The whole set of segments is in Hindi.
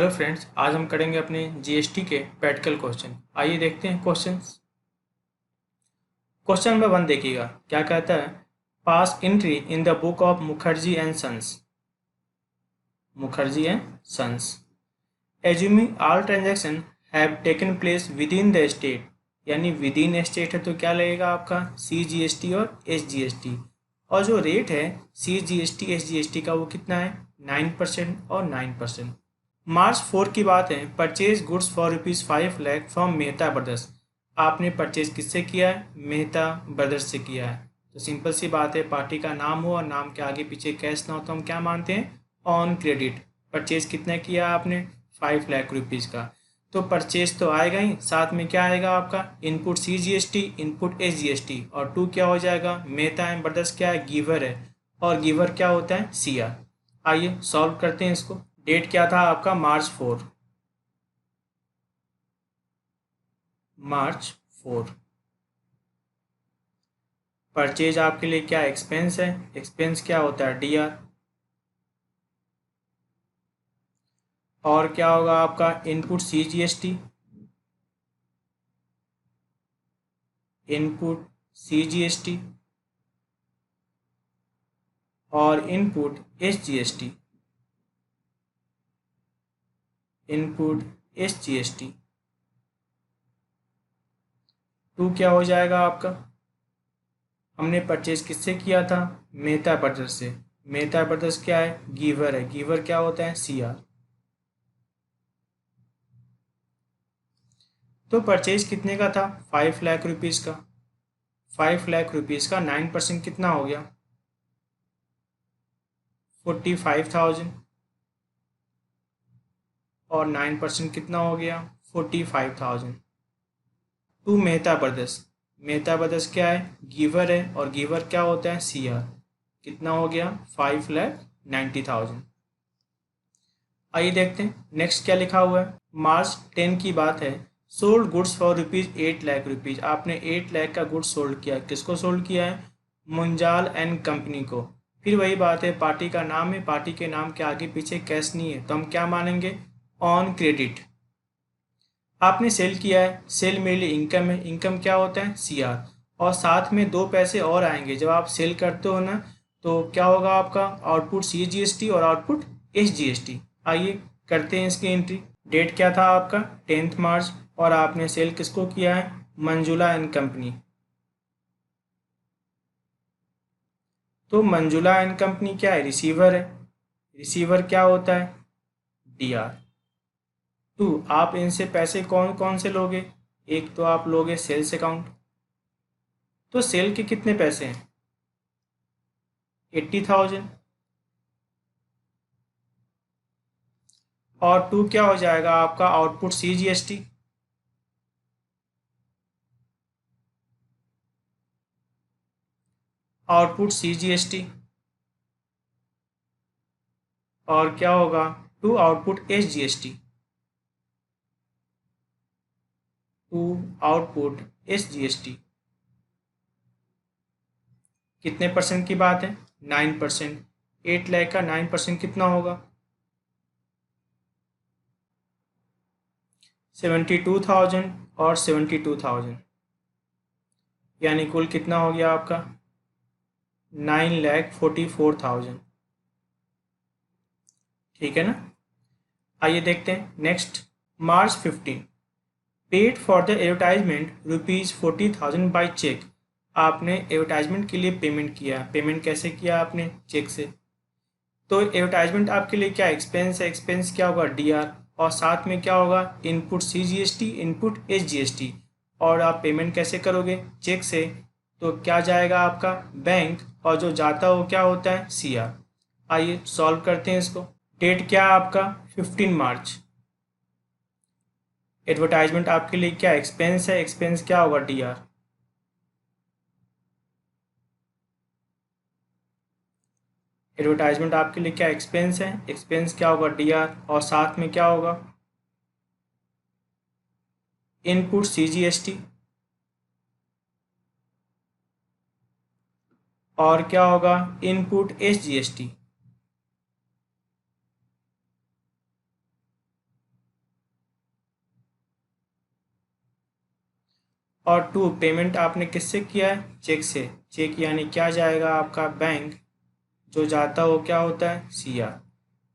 हेलो फ्रेंड्स, आज हम करेंगे अपने जीएसटी के प्रैक्टिकल क्वेश्चन। आइए देखते हैं क्वेश्चंस। क्वेश्चन नंबर 1 देखिएगा, क्या कहता है। Pass entry in the book of Mukherjee and sons. Mukherjee and sons assuming all transaction have taken place within the state, यानी विद इन स्टेट है तो क्या लगेगा आपका CGST और SGST। और जो रेट है CGST SGST का वो कितना है 9% और 9%। मार्च 4 की बात है। Purchase goods for ₹5 lakh from Mehta brothers. आपने परचेज किससे किया है? मेहता ब्रदर्स से किया है। तो सिंपल सी बात है, पार्टी का नाम हो और नाम के आगे पीछे कैश ना हो तो हम क्या मानते हैं? On credit. परचेज कितना किया आपने? ₹5 लाख का। तो परचेज तो आएगा ही, साथ में क्या आएगा आपका? इनपुट CGST, इनपुट SGST, और टू क्या हो जाएगा? मेहता एंड ब्रदर्स क्या है? गिवर है, और गिवर क्या होता है? CR। आइए सॉल्व करते हैं इसको। डेट क्या था आपका? मार्च 4। मार्च 4। परचेज आपके लिए क्या एक्सपेंस है? एक्सपेंस क्या होता है? DR। और क्या होगा आपका? इनपुट CGST, इनपुट CGST, और input SGST, input SGST। To क्या हो जाएगा आपका? हमने परचेज किससे किया था? मेहता ब्रदर्स से। मेहता ब्रदर्स क्या है? गिवर है। गिवर क्या होता है? CR। तो परचेज कितने का था? ₹5 लाख का। ₹5 लाख का 9% कितना हो गया? 45,000। और 9% कितना हो गया? 45,000। To Mehta brothers. Mehta brothers क्या है? गिवर है, और गिवर क्या होता है? CR। कितना हो गया? 5,90,000। आइए देखते हैं नेक्स्ट क्या लिखा हुआ है। मार्च 10 की बात है। Sold goods for ₹8 lakh. आपने 8 लाख का गुड्स सोल्ड किया। किसको सोल्ड किया है? मुंजाल एंड कंपनी को। फिर वही बात है, पार्टी का नाम है, पार्टी के नाम के आगे पीछे कैश नहीं है तो हम क्या मानेंगे? On credit. आपने सेल किया है, सेल मेरे लिए इनकम है। इनकम क्या होता है? CR। और साथ में दो पैसे और आएंगे जब आप सेल करते हो ना, तो क्या होगा आपका? आउटपुट CGST और आउटपुट SGST। आइए करते हैं इसकी एंट्री। डेट क्या था आपका? 10 मार्च। और आपने सेल किसको किया है? Manjula and company. तो मंजुला एंड कंपनी क्या है? रिसीवर है। रिसीवर क्या होता है? DR। टू, आप इनसे पैसे कौन कौन से लोगे? एक तो आप लोगे सेल्स अकाउंट। तो सेल के कितने पैसे हैं? 80,000। और टू क्या हो जाएगा आपका? Output CGST। Output CGST। और क्या होगा? To output SGST। To output SGST। कितने परसेंट की बात है? 9%। 8 लाख का 9% कितना होगा? 72,000 और 72,000, यानी कुल कितना हो गया आपका? 9,44,000। ठीक है ना। आइए देखते हैं next. March 15। Paid for the advertisement ₹40,000 by cheque. आपने एडवर्टाइजमेंट के लिए पेमेंट किया। पेमेंट कैसे किया आपने? चेक से। तो एडवर्टाइजमेंट आपके लिए क्या एक्सपेंस है? एक्सपेंस क्या होगा? DR। और साथ में क्या होगा? Input CGST, input SGST। और आप पेमेंट कैसे करोगे? चेक से। तो क्या जाएगा आपका? बैंक। और जो जाता हो क्या होता है? CR। आइए सॉल्व करते हैं इसको। डेट क्या है आपका? 15 मार्च। एडवर्टाइजमेंट आपके लिए क्या एक्सपेंस है? एक्सपेंस क्या होगा? DR। एडवर्टाइजमेंट आपके लिए क्या एक्सपेंस है? एक्सपेंस क्या होगा? DR। और साथ में क्या होगा? Input CGST। और क्या होगा? Input SGST। और 2 पेमेंट आपने किससे किया है, चेक से। चेक यानी क्या जाएगा आपका, बैंक, जो जाता हो क्या होता है, CR।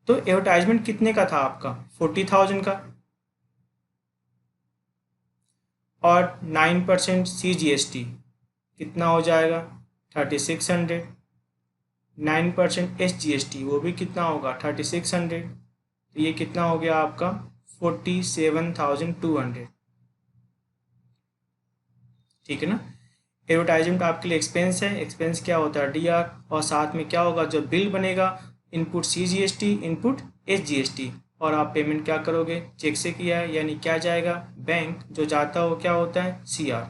तो एडवर्टाइजमेंट कितने का था आपका, 40,000 का, और 9% CGST कितना हो जाएगा, 3600। 9% SGST वो भी कितना होगा, 3600। तो ये कितना हो गया आपका, 47,200। ठीक है ना। एडवर्टाइजमेंट आपके लिए एक्सपेंस है। एक्सपेंस क्या होता है, DR, और साथ में क्या होगा, जो बिल बनेगा, इनपुट CGST, इनपुट SGST, और आप पेमेंट क्या करोगे, चेक से किया है यानी क्या जाएगा, बैंक, जो जाता हो क्या होता है, CR।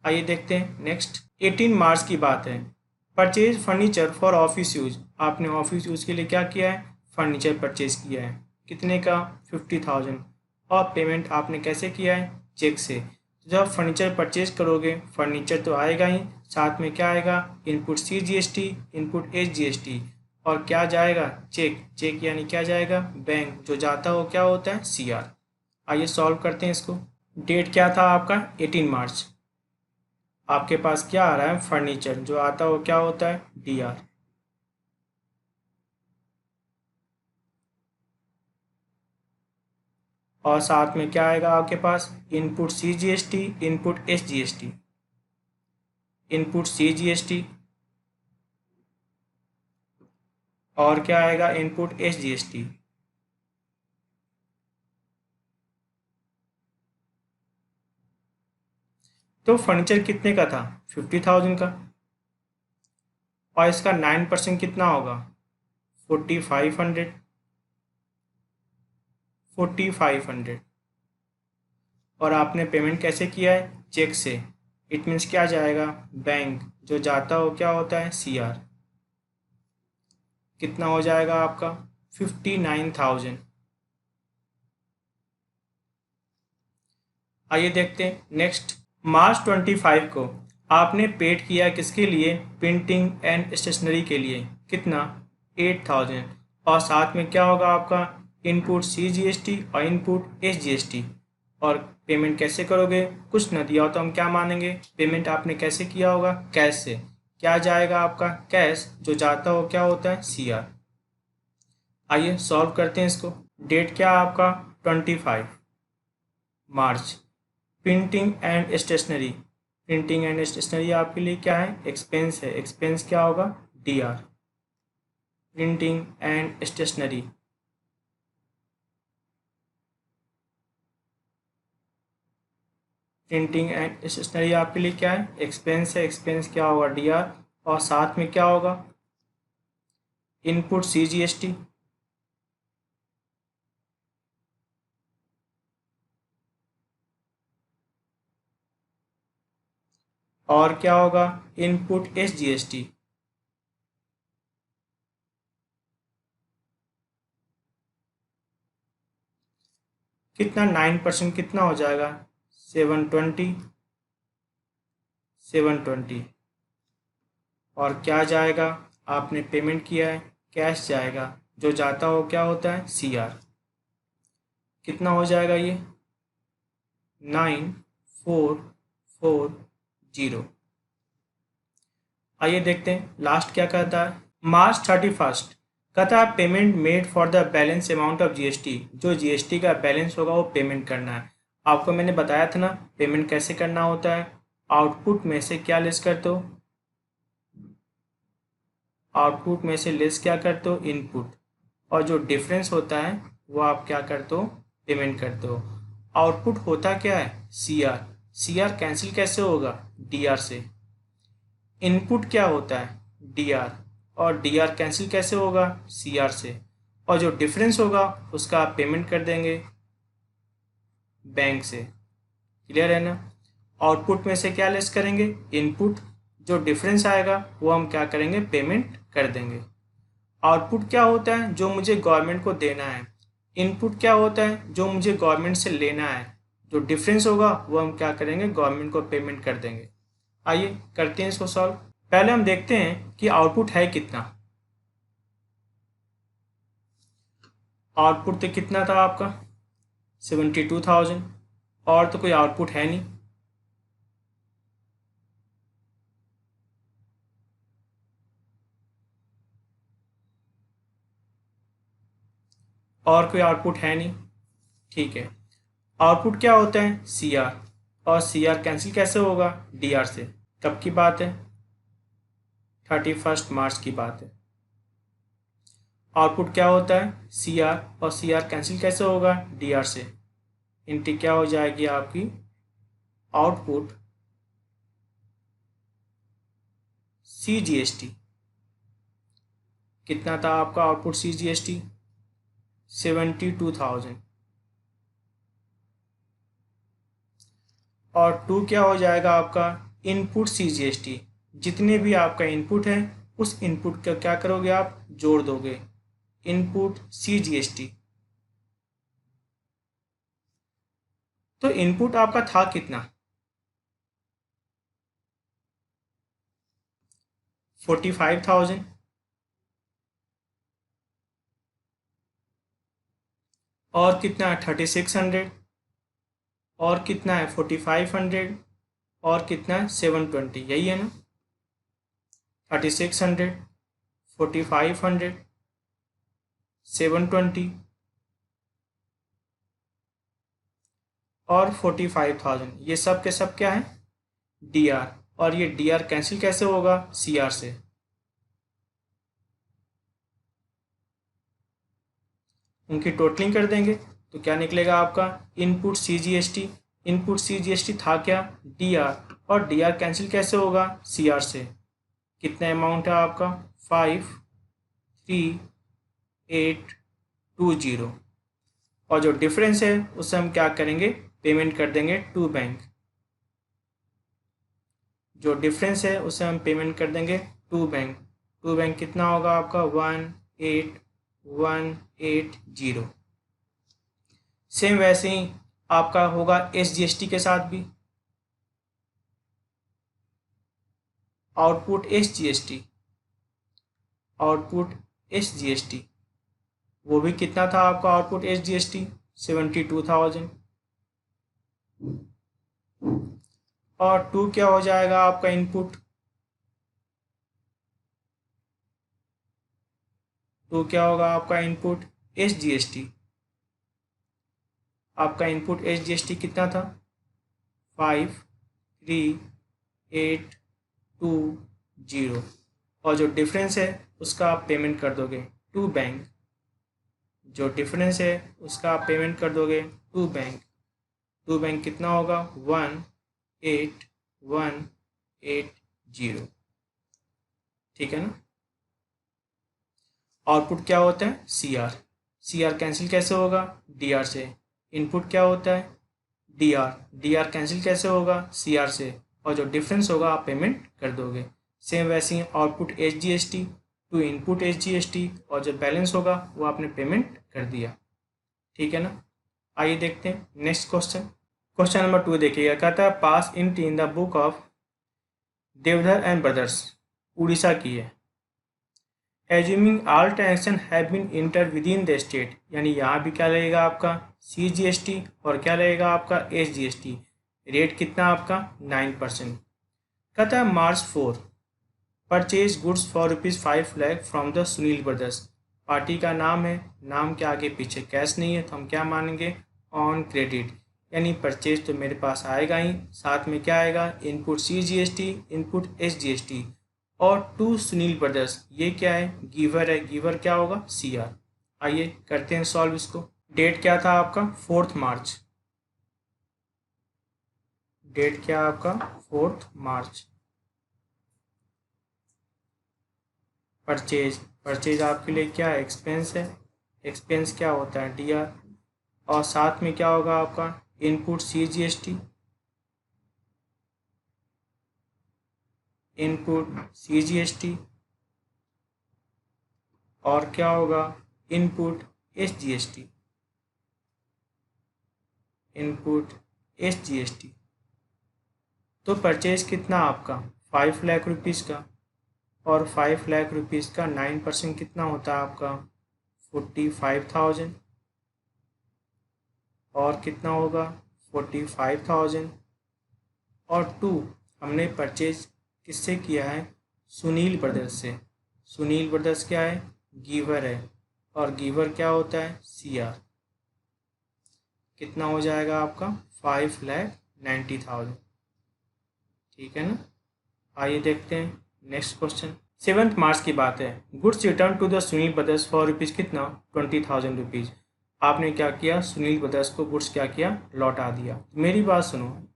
आइए देखते हैं नेक्स्ट। 18 मार्च की बात है। Purchase furniture for office use, आपने ऑफिस यूज के लिए क्या किया है, फर्नीचर परचेज किया है, कितने का, 50,000। और पेमेंट आपने कैसे किया है, चेक से। तो जब फर्नीचर परचेज करोगे, फर्नीचर तो आएगा ही, साथ में क्या आएगा, इनपुट CGST, इनपुट SGST, और क्या जाएगा, चेक। चेक यानी क्या जाएगा, बैंक, जो जाता हो क्या होता है, CR। आइए सॉल्व करते हैं इसको। डेट क्या था आपका, 18 मार्च। आपके पास क्या आ रहा है, फर्नीचर, जो आता हो क्या होता है, DR। और साथ में क्या आएगा आपके पास, input CGST, input SGST, input CGST, और क्या आएगा, इनपुट SGST। तो फर्नीचर कितने का था, 50,000 का, और इसका 9% कितना होगा, 4500। 4500, और आपने पेमेंट कैसे किया है, चेक से। इट मीन्स क्या जाएगा, बैंक, जो जाता हो क्या होता है, CR। कितना हो जाएगा आपका, 59,000। आइए देखते हैं नेक्स्ट। मार्च 25 को आपने पेड किया किसके लिए, प्रिंटिंग एंड स्टेशनरी के लिए, कितना, 8,000। और साथ में क्या होगा आपका, इनपुट CGST और इनपुट SGST। और पेमेंट कैसे करोगे, कुछ न दिया हो तो हम क्या मानेंगे, पेमेंट आपने कैसे किया होगा, कैश से। क्या जाएगा आपका, कैश, जो जाता हो क्या होता है, CR। आइए सॉल्व करते हैं इसको। डेट क्या आपका, 25 March. Printing and stationery, printing and stationery आपके लिए क्या है, एक्सपेंस है। एक्सपेंस क्या होगा, DR। Printing and stationery, printing and stationery आपके लिए क्या है, एक्सपेंस है। एक्सपेंस क्या होगा, DR, और साथ में क्या होगा, इनपुट CGST, और क्या होगा, इनपुट SGST। कितना, 9% कितना हो जाएगा, 720। 720, और क्या जाएगा, आपने पेमेंट किया है, कैश जाएगा, जो जाता हो क्या होता है, CR। कितना हो जाएगा ये, 9440। आइए देखते हैं लास्ट क्या कहता है। मार्च 31 कहता है payment made for the balance amount of GST, जो GST का बैलेंस होगा वो पेमेंट करना है। आपको मैंने बताया था ना पेमेंट कैसे करना होता है, आउटपुट में से क्या लेस करते हो, आउटपुट में से लेस क्या करते हो, इनपुट, और जो डिफरेंस होता है वो आप क्या करते हो, पेमेंट करते हो। आउटपुट होता क्या है, CR। CR कैंसिल कैसे होगा, DR से। इनपुट क्या होता है, DR, और DR कैंसिल कैसे होगा, CR से। और जो डिफरेंस होगा उसका आप पेमेंट कर देंगे बैंक से। क्लियर है ना। आउटपुट में से क्या लेस करेंगे, इनपुट, जो डिफरेंस आएगा वो हम क्या करेंगे, पेमेंट कर देंगे। आउटपुट क्या होता है, जो मुझे गवर्नमेंट को देना है। इनपुट क्या होता है, जो मुझे गवर्नमेंट से लेना है। जो डिफरेंस होगा वो हम क्या करेंगे, गवर्नमेंट को पेमेंट कर देंगे। आइए करते हैं इसको सॉल्व। पहले हम देखते हैं कि आउटपुट है कितना। आउटपुट तो कितना था आपका, 72,000, और तो कोई आउटपुट है नहीं। और कोई आउटपुट है नहीं, ठीक है। आउटपुट क्या होता है, सी आर, और सी आर कैंसिल कैसे होगा, डी आर से। कब की बात है, 31 मार्च की बात है। आउटपुट क्या होता है, सी आर, और सी आर कैंसिल कैसे होगा, डी आर से। एंट्री क्या हो जाएगी आपकी, output C G S T. कितना था आपका output C G S T, 72,000। और टू क्या हो जाएगा आपका, input C G S T. जितने भी आपका इनपुट है उस इनपुट का क्या करोगे आप, जोड़ दोगे, input C G S T. तो इनपुट आपका था कितना, 45,000। और कितना है 3600, और कितना है 4500, और कितना है 720, यही है ना, 3600, 4500, 720 और 45,000, ये सब के सब क्या है, डी आर। और ये डी आर कैंसिल कैसे होगा, सी आर से। उनकी टोटलिंग कर देंगे तो क्या निकलेगा आपका, input C G S T. Input C G S T था क्या, डी आर, और डी आर कैंसिल कैसे होगा, सी आर से। कितना अमाउंट है आपका, 53,820। और जो डिफरेंस है उससे हम क्या करेंगे, पेमेंट कर देंगे टू बैंक। जो डिफरेंस है उससे हम पेमेंट कर देंगे टू बैंक। टू बैंक कितना होगा आपका, 18,180। सेम वैसे ही आपका होगा एस जी एस टी के साथ भी, output S G S T, output S G S T, वो भी कितना था आपका output S G S T, 72,000। और टू क्या हो जाएगा आपका इनपुट, टू क्या होगा आपका input S G S T. आपका input S G S T कितना था, 53,820। और जो डिफरेंस है उसका आप पेमेंट कर दोगे टू बैंक। जो डिफरेंस है उसका आप पेमेंट कर दोगे टू बैंक। टू बैंक कितना होगा, 18,180। ठीक है ना। आउटपुट क्या होता है, C R. C R cancel कैसे होगा, डी आर से। इनपुट क्या होता है, D R. D R cancel कैसे होगा, सी आर से। और जो डिफरेंस होगा आप पेमेंट कर दोगे। सेम वैसे ही output H G S T to input H G S T, और जो बैलेंस होगा वो आपने पेमेंट कर दिया। ठीक है ना। आइए देखते हैं नेक्स्ट क्वेश्चन। क्वेश्चन नंबर 2 देखिएगा, कहता है pass in the book of Deodhar and brothers, Orissa की है। Assuming all transaction have been inter within the state, यानी यहाँ भी क्या लगेगा आपका सी जी एस टी, और क्या लगेगा आपका S G S T. Rate कितना आपका 9%। कहता है मार्च 4 purchase goods for ₹5 lakh from the Sunil brothers. Party का नाम है, नाम के आगे पीछे कैश नहीं है तो हम क्या मानेंगे, ऑन क्रेडिट। यानी परचेज तो मेरे पास आएगा ही, साथ में क्या आएगा, input C G S T, input S G S T, और टू सुनील ब्रदर्स, ये क्या है, गिवर है। गिवर क्या होगा, सी आर। आइए करते हैं सॉल्व इसको। डेट क्या था आपका, 4 मार्च। डेट क्या आपका, 4 मार्च। परचेज, परचेज आपके लिए क्या है, एक्सपेंस है। एक्सपेंस क्या होता है, डी आर। और साथ में क्या होगा आपका, input C G S T, input C G S T, और क्या होगा, input S G S T, input S G S T. तो परचेज कितना आपका 5 लाख रुपीज़ का, और 5 लाख रुपीज़ का 9% कितना होता है आपका 45,000। और कितना होगा 45,000। और टू, हमने परचेज किससे किया है, सुनील ब्रदर्स से। सुनील ब्रदर्स क्या है, गिवर है। और गिवर क्या होता है, CR। कितना हो जाएगा आपका, 5,90,000। ठीक है ना। आइए देखते हैं नेक्स्ट क्वेश्चन। 7 मार्च की बात है। Goods return to the Sunil brothers for rupees कितना, 20,000 रुपीज़। आपने क्या किया, सुनील ब्रदर्स को गुड्स क्या किया, लौटा दिया। मेरी बात सुनो,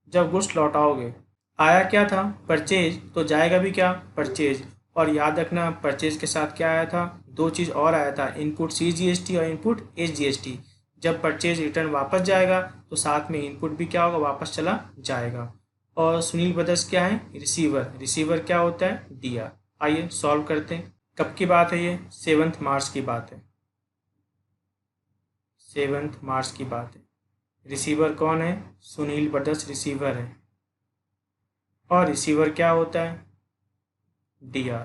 जब गुड्स लौटाओगे, आया क्या था, परचेज, तो जाएगा भी क्या, परचेज। और याद रखना परचेज के साथ क्या आया था, दो चीज़ और आया था, इनपुट CGST और इनपुट SGST। जब परचेज रिटर्न वापस जाएगा तो साथ में इनपुट भी क्या होगा, वापस चला जाएगा। और सुनील ब्रदर्स क्या है, रिसीवर। रिसीवर क्या होता है, DR। आइए सॉल्व करते हैं। कब की बात है ये, 7 मार्च की बात है। 7 मार्च की बात है। रिसीवर कौन है, सुनील ब्रदर्स रिसीवर है। और रिसीवर क्या होता है, DR।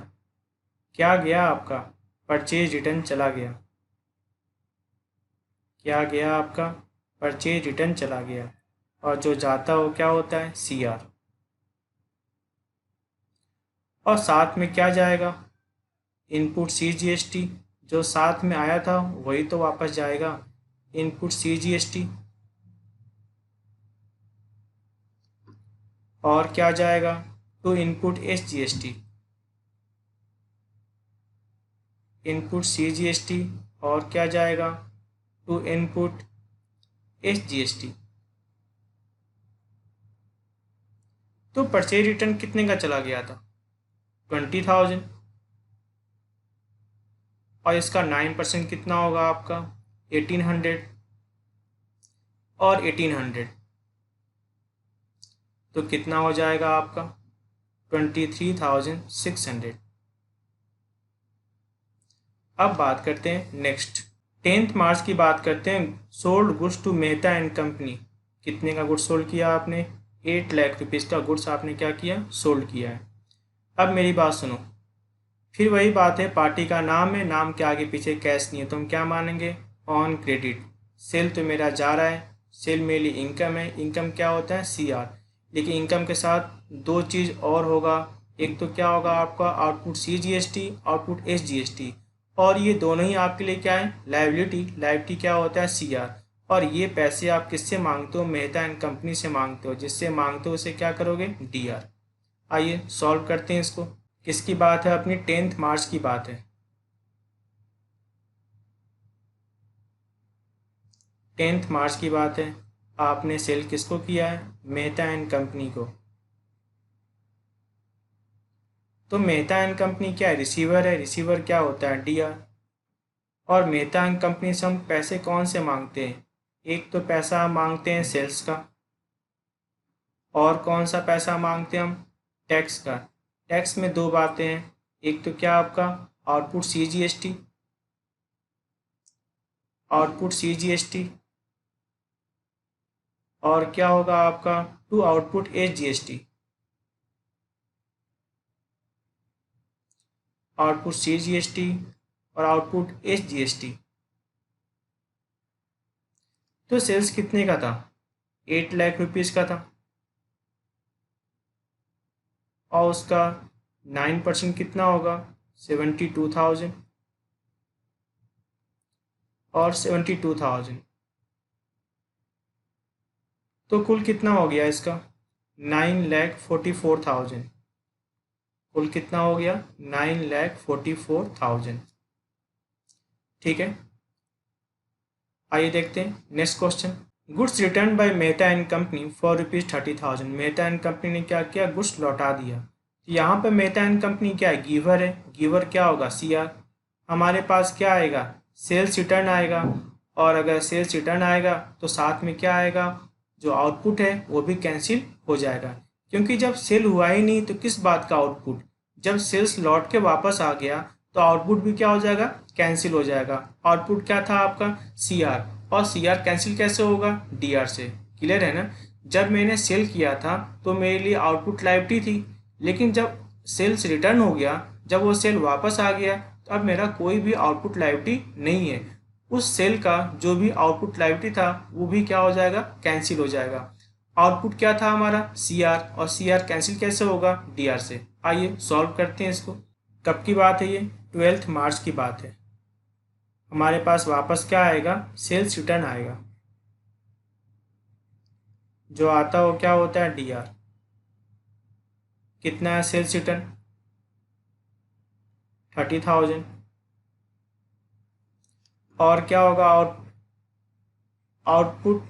क्या गया आपका, परचेज रिटर्न चला गया। क्या गया आपका, परचेज रिटर्न चला गया। और जो जाता हो क्या होता है, CR। और साथ में क्या जाएगा, इनपुट CGST। जो साथ में आया था वही तो वापस जाएगा, इनपुट CGST। और क्या जाएगा, to input SGST। Input CGST और क्या जाएगा, टू इनपुट SGST। तो परचेज रिटर्न कितने का चला गया था, 20,000। और इसका 9% कितना होगा आपका, 1800। और 1800 तो कितना हो जाएगा आपका, 23,600। अब बात करते हैं नेक्स्ट, 10 मार्च की बात करते हैं। Sold goods to Mehta and company. कितने का गुड्स सोल्ड किया आपने, 8 लाख रुपीज़ का गुड्स आपने क्या किया, सोल्ड किया है। अब मेरी बात सुनो, फिर वही बात है, पार्टी का नाम है, नाम के आगे पीछे कैश नहीं है तो हम क्या मानेंगे, ऑन क्रेडिट। सेल तो मेरा जा रहा है, सेल मेरे लिए इनकम है, इनकम क्या होता है, CR। लेकिन इनकम के साथ दो चीज़ और होगा, एक तो क्या होगा आपका आउटपुट CGST, आउटपुट SGST। और ये दोनों ही आपके लिए क्या है, लाइबिलिटी। लाइबिलिटी क्या होता है, CR। और ये पैसे आप किससे मांगते हो, मेहता एंड कंपनी से मांगते हो। जिससे मांगते हो उसे क्या करोगे, DR। आइए सॉल्व करते हैं इसको। किसकी बात है, अपनी 10 मार्च की बात है। 10 मार्च की बात है। आपने सेल किसको किया है, मेहता एंड कंपनी को। तो मेहता एंड कंपनी क्या है, रिसीवर है। रिसीवर क्या होता है, DR। और मेहता एंड कंपनी से हम पैसे कौन से मांगते हैं, एक तो पैसा हम मांगते हैं सेल्स का, और कौन सा पैसा मांगते हैं हम, टैक्स का। टैक्स में दो बातें हैं, एक तो क्या आपका आउटपुट CGST, आउटपुट CGST। और क्या होगा आपका, to output SGST, output CGST और आउटपुट SGST। तो सेल्स कितने का था, 8 लाख रुपीज़ का था। और उसका 9% कितना होगा, 72,000। और 72,000 तो कुल कितना हो गया इसका, 9,44,000। कुल कितना हो गया, 9,44,000। ठीक है। आइए देखते हैं next question. Goods return by Mehta and company for ₹30,000। Mehta and company ने क्या किया, गुड्स लौटा दिया। तो यहाँ पर मेहता एंड कंपनी क्या है, गिवर है। गिवर क्या होगा, CR। हमारे पास क्या आएगा, सेल्स रिटर्न आएगा। और अगर सेल्स रिटर्न आएगा तो साथ में क्या आएगा, जो आउटपुट है वो भी कैंसिल हो जाएगा। क्योंकि जब सेल हुआ ही नहीं तो किस बात का आउटपुट, जब सेल्स लौट के वापस आ गया तो आउटपुट भी क्या हो जाएगा, कैंसिल हो जाएगा। आउटपुट क्या था आपका, CR। और CR कैंसिल कैसे होगा, DR से। क्लियर है ना। जब मैंने सेल किया था तो मेरे लिए आउटपुट लायबिलिटी थी, लेकिन जब सेल्स रिटर्न हो गया, जब वो सेल वापस आ गया तो अब मेरा कोई भी आउटपुट लायबिलिटी नहीं है। उस सेल का जो भी आउटपुट लायबिलिटी था वो भी क्या हो जाएगा, कैंसिल हो जाएगा। आउटपुट क्या था हमारा, CR। और CR कैंसिल कैसे होगा, DR से। आइए सॉल्व करते हैं इसको। कब की बात है ये, 12 मार्च की बात है। हमारे पास वापस क्या आएगा, सेल्स रिटर्न आएगा। जो आता हो क्या होता है, डी आर। कितना है सेल्स रिटर्न, 30,000। और क्या होगा, output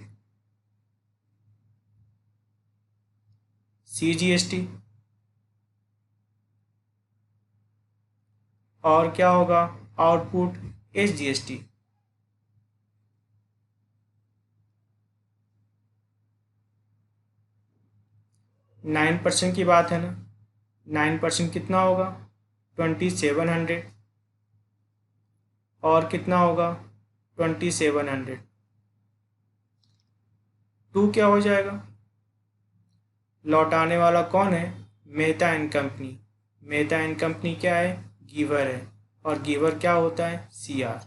C G S T. और क्या होगा, output S G S T. 9% की बात है ना, 9% कितना होगा, 2700। और कितना होगा, 2700। टू क्या हो जाएगा, लौटाने वाला कौन है, Mehta and company. Mehta and company क्या है, गिवर है। और गिवर क्या होता है, सी आर।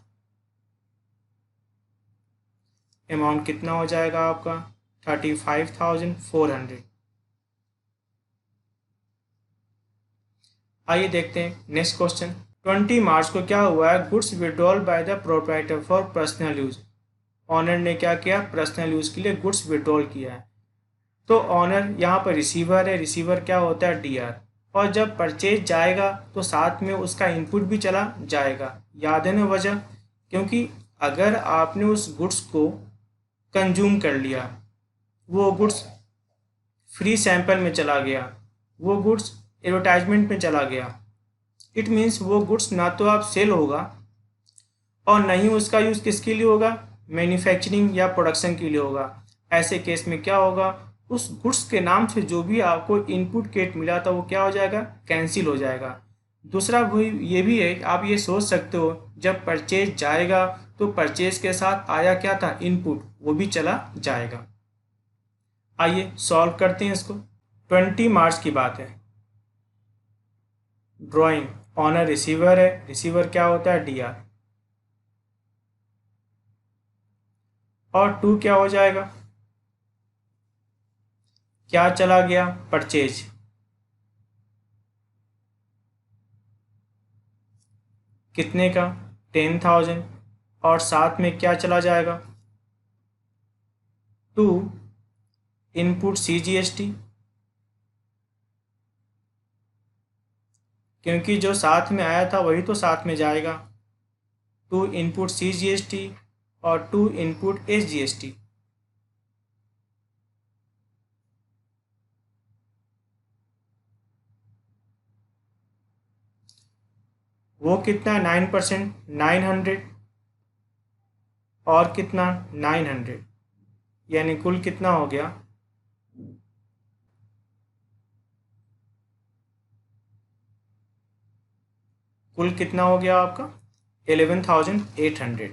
अमाउंट कितना हो जाएगा आपका, 35,400। आइए देखते हैं नेक्स्ट क्वेश्चन। 20 मार्च को क्या हुआ है, goods withdrawal by the proprietor for personal use. Owner ने क्या किया, पर्सनल यूज के लिए गुड्स विड्रॉल किया है। तो ऑनर यहाँ पर रिसीवर है, रिसीवर क्या होता है, डी आर। और जब परचेज जाएगा तो साथ में उसका इनपुट भी चला जाएगा। याद है ना वजह, क्योंकि अगर आपने उस गुड्स को कंज्यूम कर लिया, वो गुड्स फ्री सैंपल में चला गया, वो गुड्स एडवर्टाइजमेंट में चला गया, इट मीन्स वो गुड्स ना तो आप सेल होगा और न ही उसका यूज़ किसके लिए होगा, मैन्युफैक्चरिंग या प्रोडक्शन के लिए होगा। ऐसे केस में क्या होगा, उस गुड्स के नाम से जो भी आपको इनपुट केट मिला था वो क्या हो जाएगा, कैंसिल हो जाएगा। दूसरा वही ये भी है, आप ये सोच सकते हो जब परचेज जाएगा तो परचेज के साथ आया क्या था, इनपुट, वो भी चला जाएगा। आइए सॉल्व करते हैं इसको। 20 मार्च की बात है। ड्राइंग, ऑनर रिसीवर है, रिसीवर क्या होता है, डी आर। और टू क्या हो जाएगा, क्या चला गया, परचेज। कितने का, 10,000। और साथ में क्या चला जाएगा, to input C G S T. क्योंकि जो साथ में आया था वही तो साथ में जाएगा। To input C G S T और to input S G S T. वो कितना, 9%, 900। और कितना, 900। यानी कुल कितना हो गया, कुल कितना हो गया आपका, 11,800।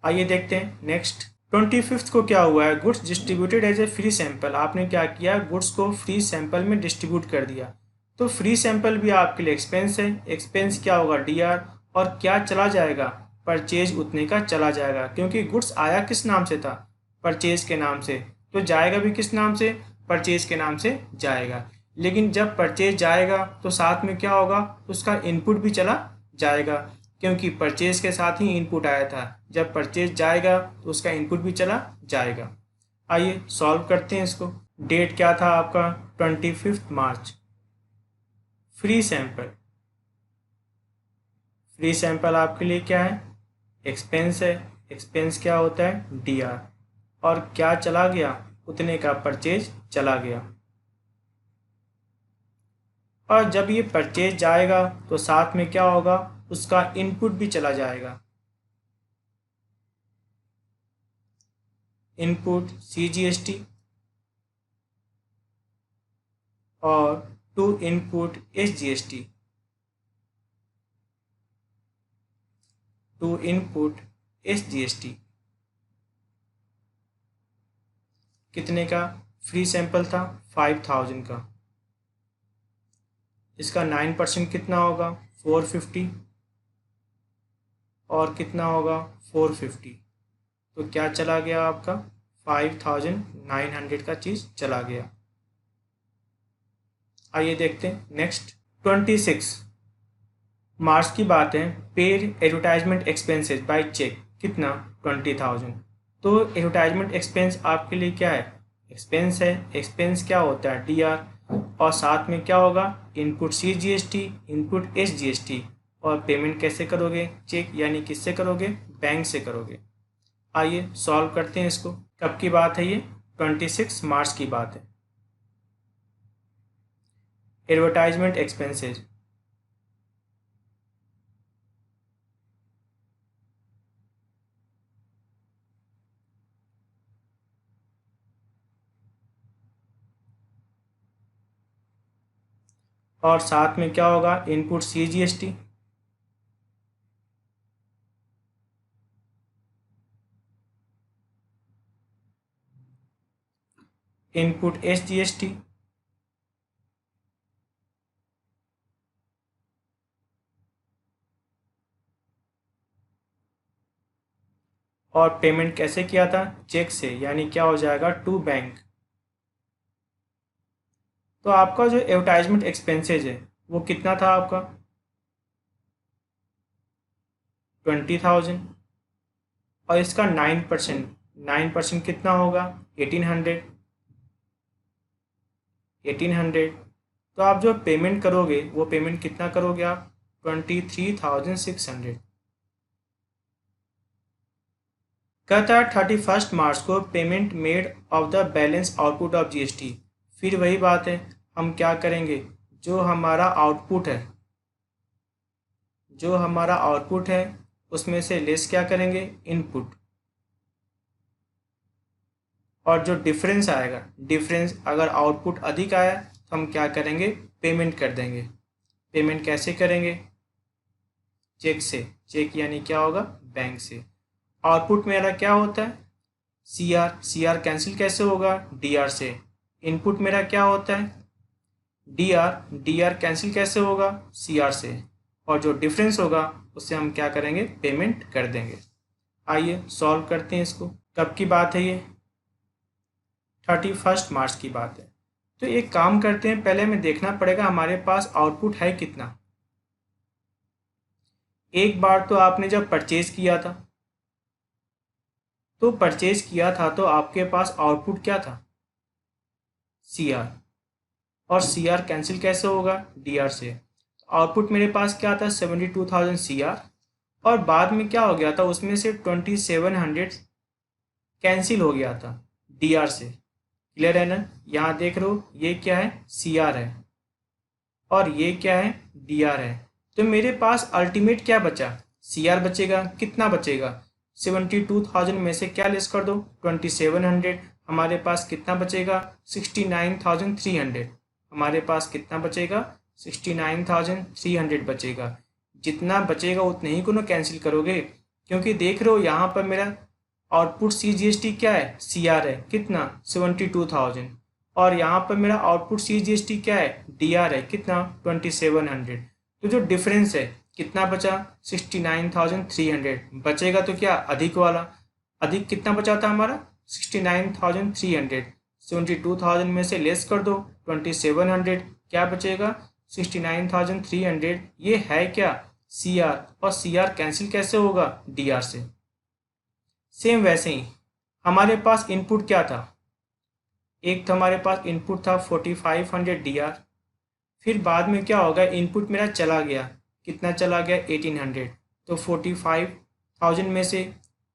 आइए देखते हैं नेक्स्ट। 25 को क्या हुआ है, goods distributed as a free sample. आपने क्या किया, गुड्स को फ्री सैंपल में डिस्ट्रीब्यूट कर दिया। तो फ्री सैंपल भी आपके लिए एक्सपेंस है, एक्सपेंस क्या होगा, डी आर। और क्या चला जाएगा, परचेज उतने का चला जाएगा, क्योंकि गुड्स आया किस नाम से था, परचेज के नाम से। तो जाएगा भी किस नाम से, परचेज के नाम से जाएगा। लेकिन जब परचेज जाएगा तो साथ में क्या होगा, उसका इनपुट भी चला जाएगा, क्योंकि परचेज के साथ ही इनपुट आया था। जब परचेज जाएगा तो उसका इनपुट भी चला जाएगा। आइए सॉल्व करते हैं इसको। डेट क्या था आपका, 25 मार्च। फ्री सैंपल, फ्री सैंपल आपके लिए क्या है, एक्सपेंस है। एक्सपेंस क्या होता है, डी आर। और क्या चला गया, उतने का परचेज चला गया। और जब ये परचेज जाएगा तो साथ में क्या होगा, उसका इनपुट भी चला जाएगा। Input C G S T और to input S G S T. To input S G S T. कितने का, फ्री सैंपल था 5,000 का। इसका 9% कितना होगा, 450। और कितना होगा, 450। तो क्या चला गया आपका, 5,900 का चीज़ चला गया। आइए देखते हैं नेक्स्ट। 26 मार्च की बात है, paid advertisement expenses by cheque कितना 20,000। तो एडवर्टाइजमेंट एक्सपेंस आपके लिए क्या है, एक्सपेंस है। एक्सपेंस क्या होता है, डीआर, और साथ में क्या होगा, input C GST, input S GST, और पेमेंट कैसे करोगे, चेक यानी किससे करोगे, बैंक से करोगे। आइए सॉल्व करते हैं इसको। कब की बात है ये, 26 मार्च की बात है। एडवर्टाइजमेंट एक्सपेंसेस, और साथ में क्या होगा, input C GST, input S GST, और पेमेंट कैसे किया था, चेक से, यानी क्या हो जाएगा, टू बैंक। तो आपका जो एडवर्टाइजमेंट एक्सपेंसेज है वो कितना था आपका, 20,000, और इसका 9%, 9% कितना होगा, 1800, 1800। तो आप जो पेमेंट करोगे वो पेमेंट कितना करोगे आप, 23,600। कहता है 31 मार्च को payment made of the balance output of GST. फिर वही बात है, हम क्या करेंगे, जो हमारा आउटपुट है, जो हमारा आउटपुट है उसमें से लेस क्या करेंगे, इनपुट, और जो डिफरेंस आएगा, डिफरेंस अगर आउटपुट अधिक आया तो हम क्या करेंगे, पेमेंट कर देंगे। पेमेंट कैसे करेंगे, चेक से, चेक यानी क्या होगा, बैंक से। आउटपुट मेरा क्या होता है, C R, C R cancel कैसे होगा, डी आर से। इनपुट मेरा क्या होता है, D R, D R cancel कैसे होगा, सी आर से, और जो डिफरेंस होगा उससे हम क्या करेंगे, पेमेंट कर देंगे। आइए सॉल्व करते हैं इसको। कब की बात है ये, 31 मार्च की बात है। तो एक काम करते हैं, पहले हमें देखना पड़ेगा हमारे पास आउटपुट है कितना। एक बार तो आपने जब परचेज किया था, तो परचेज किया था तो आपके पास आउटपुट क्या था, सी आर, और सी आर कैंसिल कैसे होगा, डी आर से। आउटपुट मेरे पास क्या था, 72,000 सी आर, और बाद में क्या हो गया था, उसमें से 2700 कैंसिल हो गया था डी आर से। क्लियर है ना, यहाँ देख रहे हो ये क्या है, सी आर है, और ये क्या है, डी आर है। तो मेरे पास अल्टीमेट क्या बचा, सी आर बचेगा, कितना बचेगा, 72,000 में से क्या लेस कर दो, 2700, हमारे पास कितना बचेगा, 69,300। हमारे पास कितना बचेगा, 69,300 बचेगा। जितना बचेगा उतने ही को ना कैंसिल करोगे, क्योंकि देख रहे हो यहाँ पर मेरा output C G S T क्या है, सी आर है, कितना, 72,000, और यहाँ पर मेरा output C G S T क्या है, डी आर है, कितना, 2700। तो जो डिफरेंस है कितना बचा, 69,300 बचेगा। तो क्या अधिक वाला, अधिक कितना बचा था हमारा, 69,300, 72,000 में से लेस कर दो 2700, क्या बचेगा, 69,300। ये है क्या, सी आर, और सी आर कैंसिल कैसे होगा, डी आर से। सेम वैसे ही हमारे पास इनपुट क्या था, एक तो हमारे पास इनपुट था 4500 डी आर, फिर बाद में क्या होगा, इनपुट मेरा चला गया, कितना चला गया, 1800। तो 45,000 में से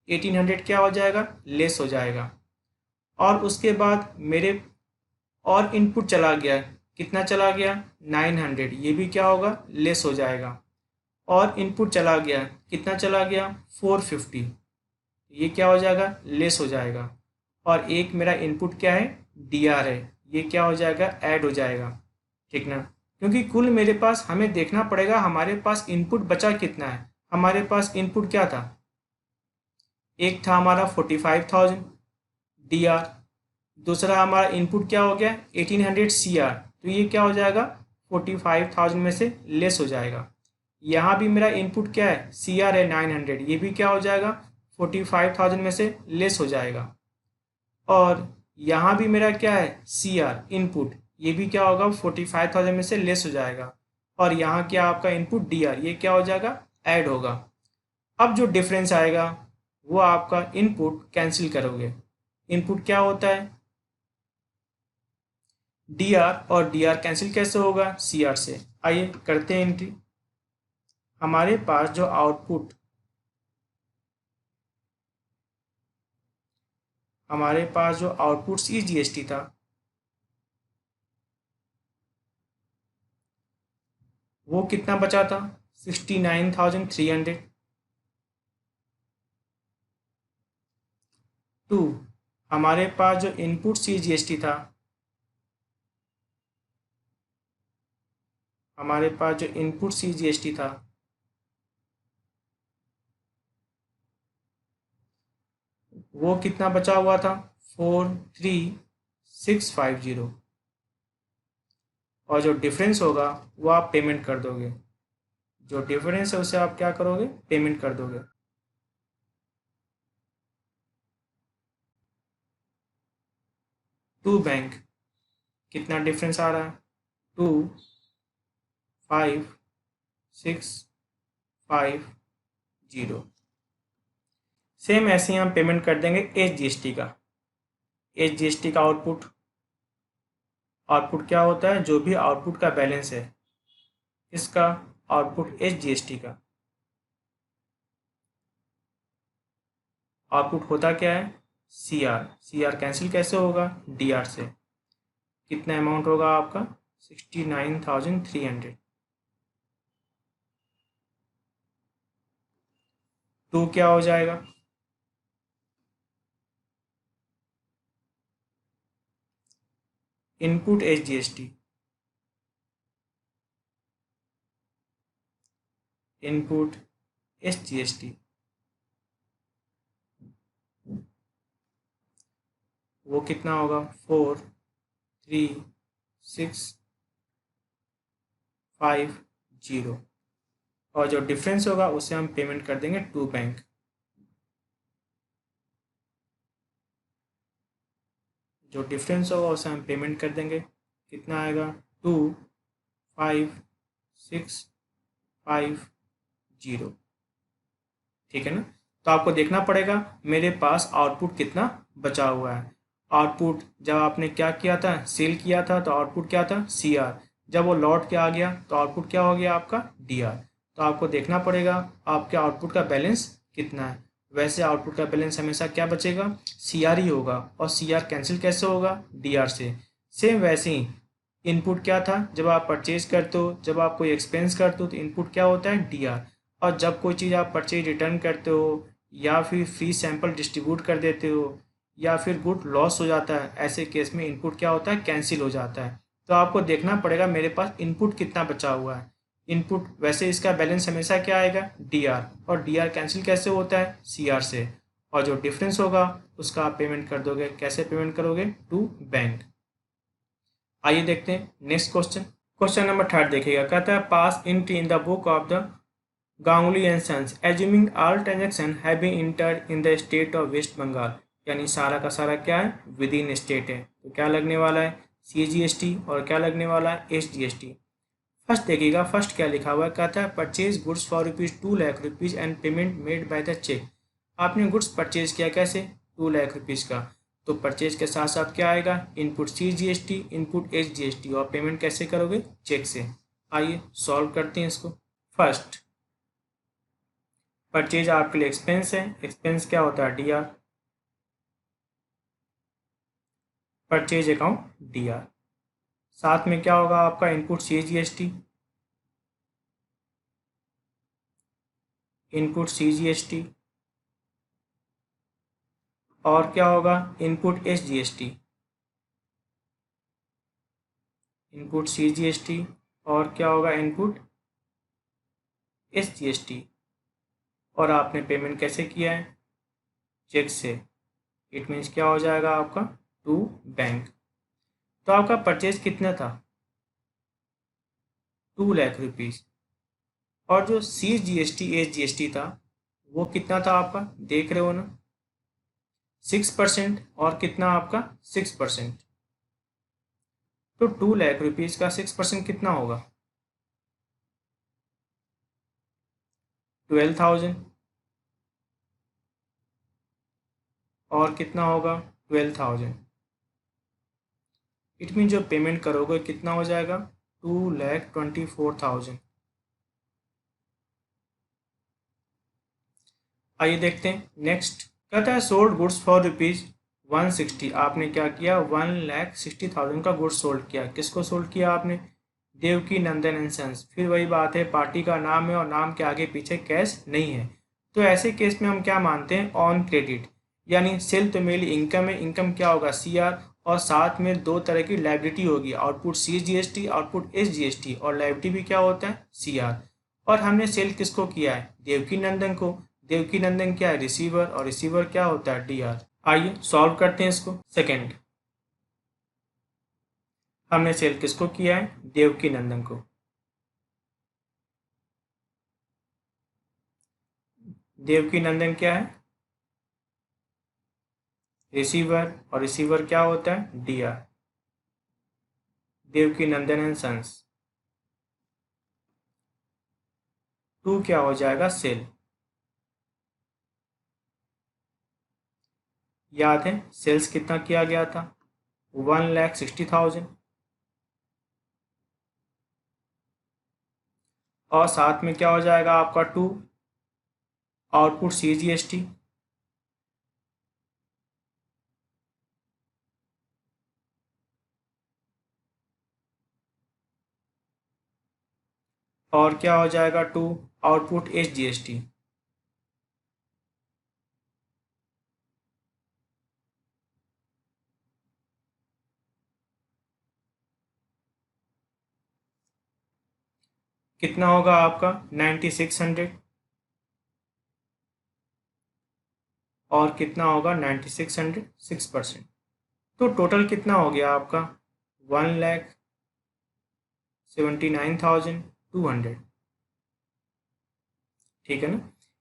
1800 क्या हो जाएगा, लेस हो जाएगा। और उसके बाद मेरे और इनपुट चला गया, कितना चला गया, 900, ये भी क्या होगा, लेस हो जाएगा। और इनपुट चला गया, कितना चला गया, 450, ये क्या हो जाएगा, लेस हो जाएगा। और एक मेरा इनपुट क्या है, डी आर है, ये क्या हो जाएगा, ऐड हो जाएगा, ठीक ना। क्योंकि कुल मेरे पास हमें देखना पड़ेगा हमारे पास इनपुट बचा कितना है। हमारे पास इनपुट क्या था, एक था हमारा 45,000 डी आर, दूसरा हमारा इनपुट क्या हो गया, 1800 सी आर। तो ये क्या हो जाएगा, 45,000 में से लेस हो जाएगा। यहाँ भी मेरा इनपुट क्या है, सी आर है 900, ये भी क्या हो जाएगा, 45,000 में से लेस हो जाएगा। और यहाँ भी मेरा क्या है, सी आर इनपुट, ये भी क्या होगा, 45,000 में से लेस हो जाएगा। और यहाँ क्या आपका इनपुट डी आर, ये क्या हो जाएगा, ऐड होगा। अब जो डिफरेंस आएगा वो आपका इनपुट कैंसिल करोगे। इनपुट क्या होता है, डी आर, और डी आर कैंसिल कैसे होगा, सी आर से। आइए करते हैं एंट्री। हमारे पास जो आउटपुट, हमारे पास जो output C G S T था, वो कितना बचा था, 69,300। टू, हमारे पास जो input C G S T था, हमारे पास जो input C G S T था, वो कितना बचा हुआ था, 43,650। और जो डिफरेंस होगा वो आप पेमेंट कर दोगे। जो डिफरेंस है उसे आप क्या करोगे, पेमेंट कर दोगे। टू बैंक, कितना डिफरेंस आ रहा है, 2,5,6,5,0। सेम ऐसे ही हम पेमेंट कर देंगे एच जी एस टी का। एच जी एस टी का आउटपुट, आउटपुट क्या होता है, जो भी आउटपुट का बैलेंस है, इसका output H G S T का आउटपुट होता क्या है, C R. C R cancel कैसे होगा, डी आर से। कितना अमाउंट होगा आपका, 69,300। टू क्या हो जाएगा, input H G S T, input H G S T, वो कितना होगा, 4,3,6,5,0। और जो डिफरेंस होगा उसे हम पेमेंट कर देंगे टू बैंक। जो डिफरेंस होगा उसे हम पेमेंट कर देंगे, कितना आएगा, 2,5,6,5,0। ठीक है ना। तो आपको देखना पड़ेगा मेरे पास आउटपुट कितना बचा हुआ है। आउटपुट जब आपने क्या किया था, सेल किया था, तो आउटपुट क्या था, सी आर। जब वो लौट के आ गया तो आउटपुट क्या हो गया आपका, डी आर। तो आपको देखना पड़ेगा आपके आउटपुट का बैलेंस कितना है। वैसे आउटपुट का बैलेंस हमेशा क्या बचेगा, सी आर ही होगा। और सी आर कैंसिल कैसे होगा, डी आर से। सेम वैसे ही इनपुट क्या था, जब आप परचेज करते हो, जब आप कोई एक्सपेंस करते हो, तो इनपुट क्या होता है, डी आर। और जब कोई चीज़ आप परचेज रिटर्न करते हो, या फिर फ्री सैंपल डिस्ट्रीब्यूट कर देते हो, या फिर गुड लॉस हो जाता है, ऐसे केस में इनपुट क्या होता है, कैंसिल हो जाता है। तो आपको देखना पड़ेगा मेरे पास इनपुट कितना बचा हुआ है। इनपुट, वैसे इसका बैलेंस हमेशा क्या आएगा, डी आर। और डी आर कैंसिल कैसे होता है, सी आर से। और जो डिफरेंस होगा उसका आप पेमेंट कर दोगे। कैसे पेमेंट करोगे, टू बैंक। आइए देखते हैं next question. Question number third देखिएगा, कहता है pass entry in the book of the Ganguly and sons assuming all transaction have been entered in the state of West Bengal. यानी सारा का सारा क्या है, विद इन स्टेट है। तो क्या लगने वाला है, सी जी एस टी, और क्या लगने वाला है, S G S T. First देखिएगा, फर्स्ट क्या लिखा हुआ है, कहता है purchase goods for ₹2,00,000 and payment made by the cheque. आपने गुड्स परचेज किया कैसे, ₹2,00,000 का। तो परचेज के साथ साथ क्या आएगा, input C G S T, input H G S T, और पेमेंट कैसे करोगे, चेक से। आइए सॉल्व करते हैं इसको। फर्स्ट, परचेज आपके लिए एक्सपेंस है। एक्सपेंस क्या होता है, D R. Purchase account D R. साथ में क्या होगा आपका, input C G S T, input C G S T, और क्या होगा, input S G S T, input C G S T, और क्या होगा, input S G S T. और आपने पेमेंट कैसे किया है, चेक से। इट मीन्स क्या हो जाएगा आपका, टू बैंक। तो आपका परचेज कितना था, ₹2,00,000। और जो C G S T S G S T था वो कितना था आपका, देख रहे हो ना, 6%। और कितना आपका, 6%। तो ₹2,00,000 का 6% कितना होगा, 12,000 और कितना होगा 12,000। इट मीन जो पेमेंट करोगे कितना हो जाएगा 2,24,000। आइए देखते हैं नेक्स्ट। कहता है सोल्ड गुड्स फॉर ₹160। आपने क्या किया 1,60,000 का गुड्स सोल्ड किया। किसको सोल्ड किया आपने देवकी नंदन एंड सन्स। फिर वही बात है पार्टी का नाम है और नाम के आगे पीछे कैश नहीं है, तो ऐसे केस में हम क्या मानते हैं ऑन क्रेडिट, यानी सेल तो मेरी इनकम है, इनकम क्या होगा सीआर और साथ में दो तरह की लाइबिलिटी होगी आउटपुट सीजीएसटी आउटपुट एसजीएसटी और लाइबिलिटी भी क्या होता है सीआर। और हमने सेल किसको किया है देवकी नंदन को। देवकी नंदन क्या है रिसीवर और रिसीवर क्या होता है डीआर। आइए सॉल्व करते हैं इसको। सेकंड हमने सेल किसको किया है देवकी नंदन को। देवकी नंदन क्या है रिसीवर और रिसीवर क्या होता है DR Devki Nandan and Sons. To क्या हो जाएगा सेल। याद है सेल्स कितना किया गया था 1,60,000 और साथ में क्या हो जाएगा आपका 2 आउटपुट सीजीएसटी और क्या हो जाएगा 2 आउटपुट एसजीएसटी। कितना होगा आपका 9600 और कितना होगा 9600 6%। तो टोटल कितना हो गया आपका 1,79,200। ठीक है ना।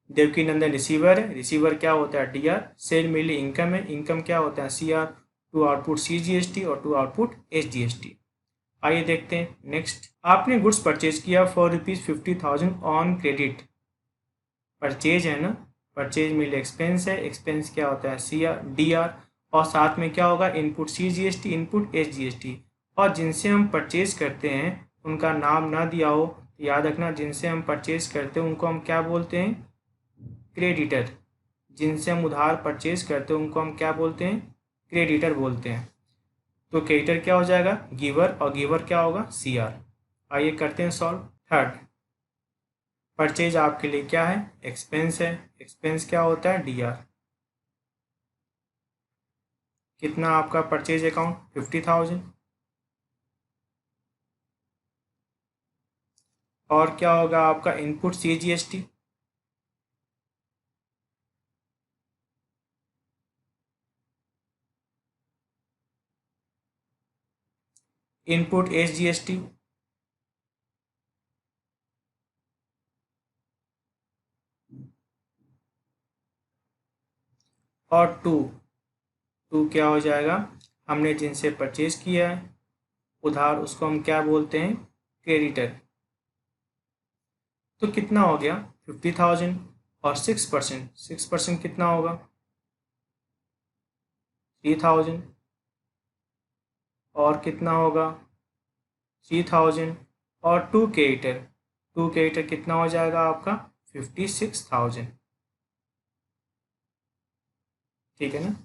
देवकी नंदन रिसीवर है, रिसीवर क्या होता है डीआर, सेल मिली इनकम है, इनकम क्या होता है सीआर, टू आउटपुट सीजीएसटी और टू आउटपुट एसजीएसटी। आइए देखते हैं नेक्स्ट। आपने गुड्स परचेज किया फॉर ₹50,000 ऑन क्रेडिट। परचेज है ना, परचेज मिल एक्सपेंस है, एक्सपेंस क्या होता है सीआर डीआर और साथ में क्या होगा इनपुट सीजीएसटी इनपुट एसजीएसटी। और जिनसे हम परचेज करते हैं उनका नाम ना दिया हो तो याद रखना जिनसे हम परचेज करते हैं उनको हम क्या बोलते हैं क्रेडिटर। जिनसे हम उधार परचेज करते हैं उनको हम क्या बोलते हैं क्रेडिटर बोलते हैं। तो क्रेडिटर क्या हो जाएगा गिवर और गिवर क्या होगा सीआर। आइए करते हैं सॉल्व। थर्ड परचेज आपके लिए क्या है एक्सपेंस है, एक्सपेंस क्या होता है डीआर। कितना आपका परचेज अकाउंट 50,000 और क्या होगा आपका इनपुट सीजीएसटी इनपुट एसजीएसटी और टू टू क्या हो जाएगा हमने जिनसे परचेज किया है उधार उसको हम क्या बोलते हैं क्रेडिटर। तो कितना हो गया 50,000 और 6% कितना होगा 3,000 और कितना होगा 3,000 और टू क्रेडिटर कितना हो जाएगा आपका 56,000। ठीक है ना।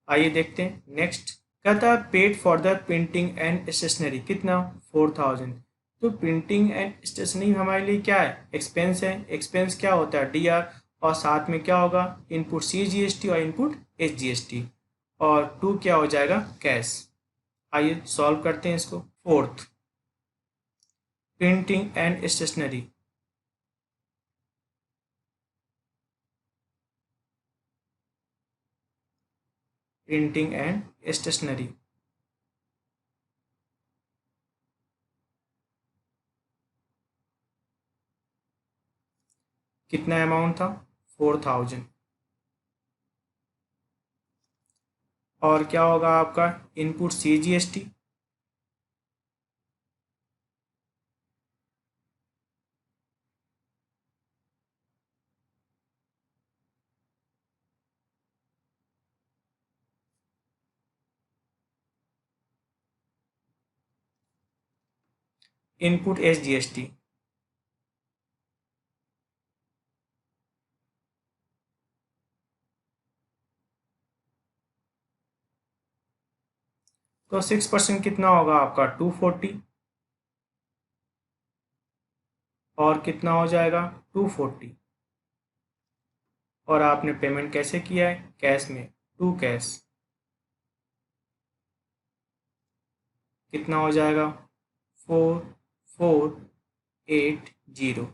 आइए देखते हैं नेक्स्ट। कहता है paid for the printing and stationery कितना 4,000। तो प्रिंटिंग एंड स्टेशनरी हमारे लिए क्या है एक्सपेंस है, एक्सपेंस क्या होता है डीआर और साथ में क्या होगा इनपुट सीजीएसटी और इनपुट एसजीएसटी और टू क्या हो जाएगा कैश। आइए सॉल्व करते हैं इसको। Fourth printing and stationery printing and stationery कितना अमाउंट था 4,000 और क्या होगा आपका इनपुट सीजीएसटी इनपुट SGST। तो 6% कितना होगा आपका 240, और कितना हो जाएगा 240, और आपने पेमेंट कैसे किया है, कैश में, टू कैश, कितना हो जाएगा 4480।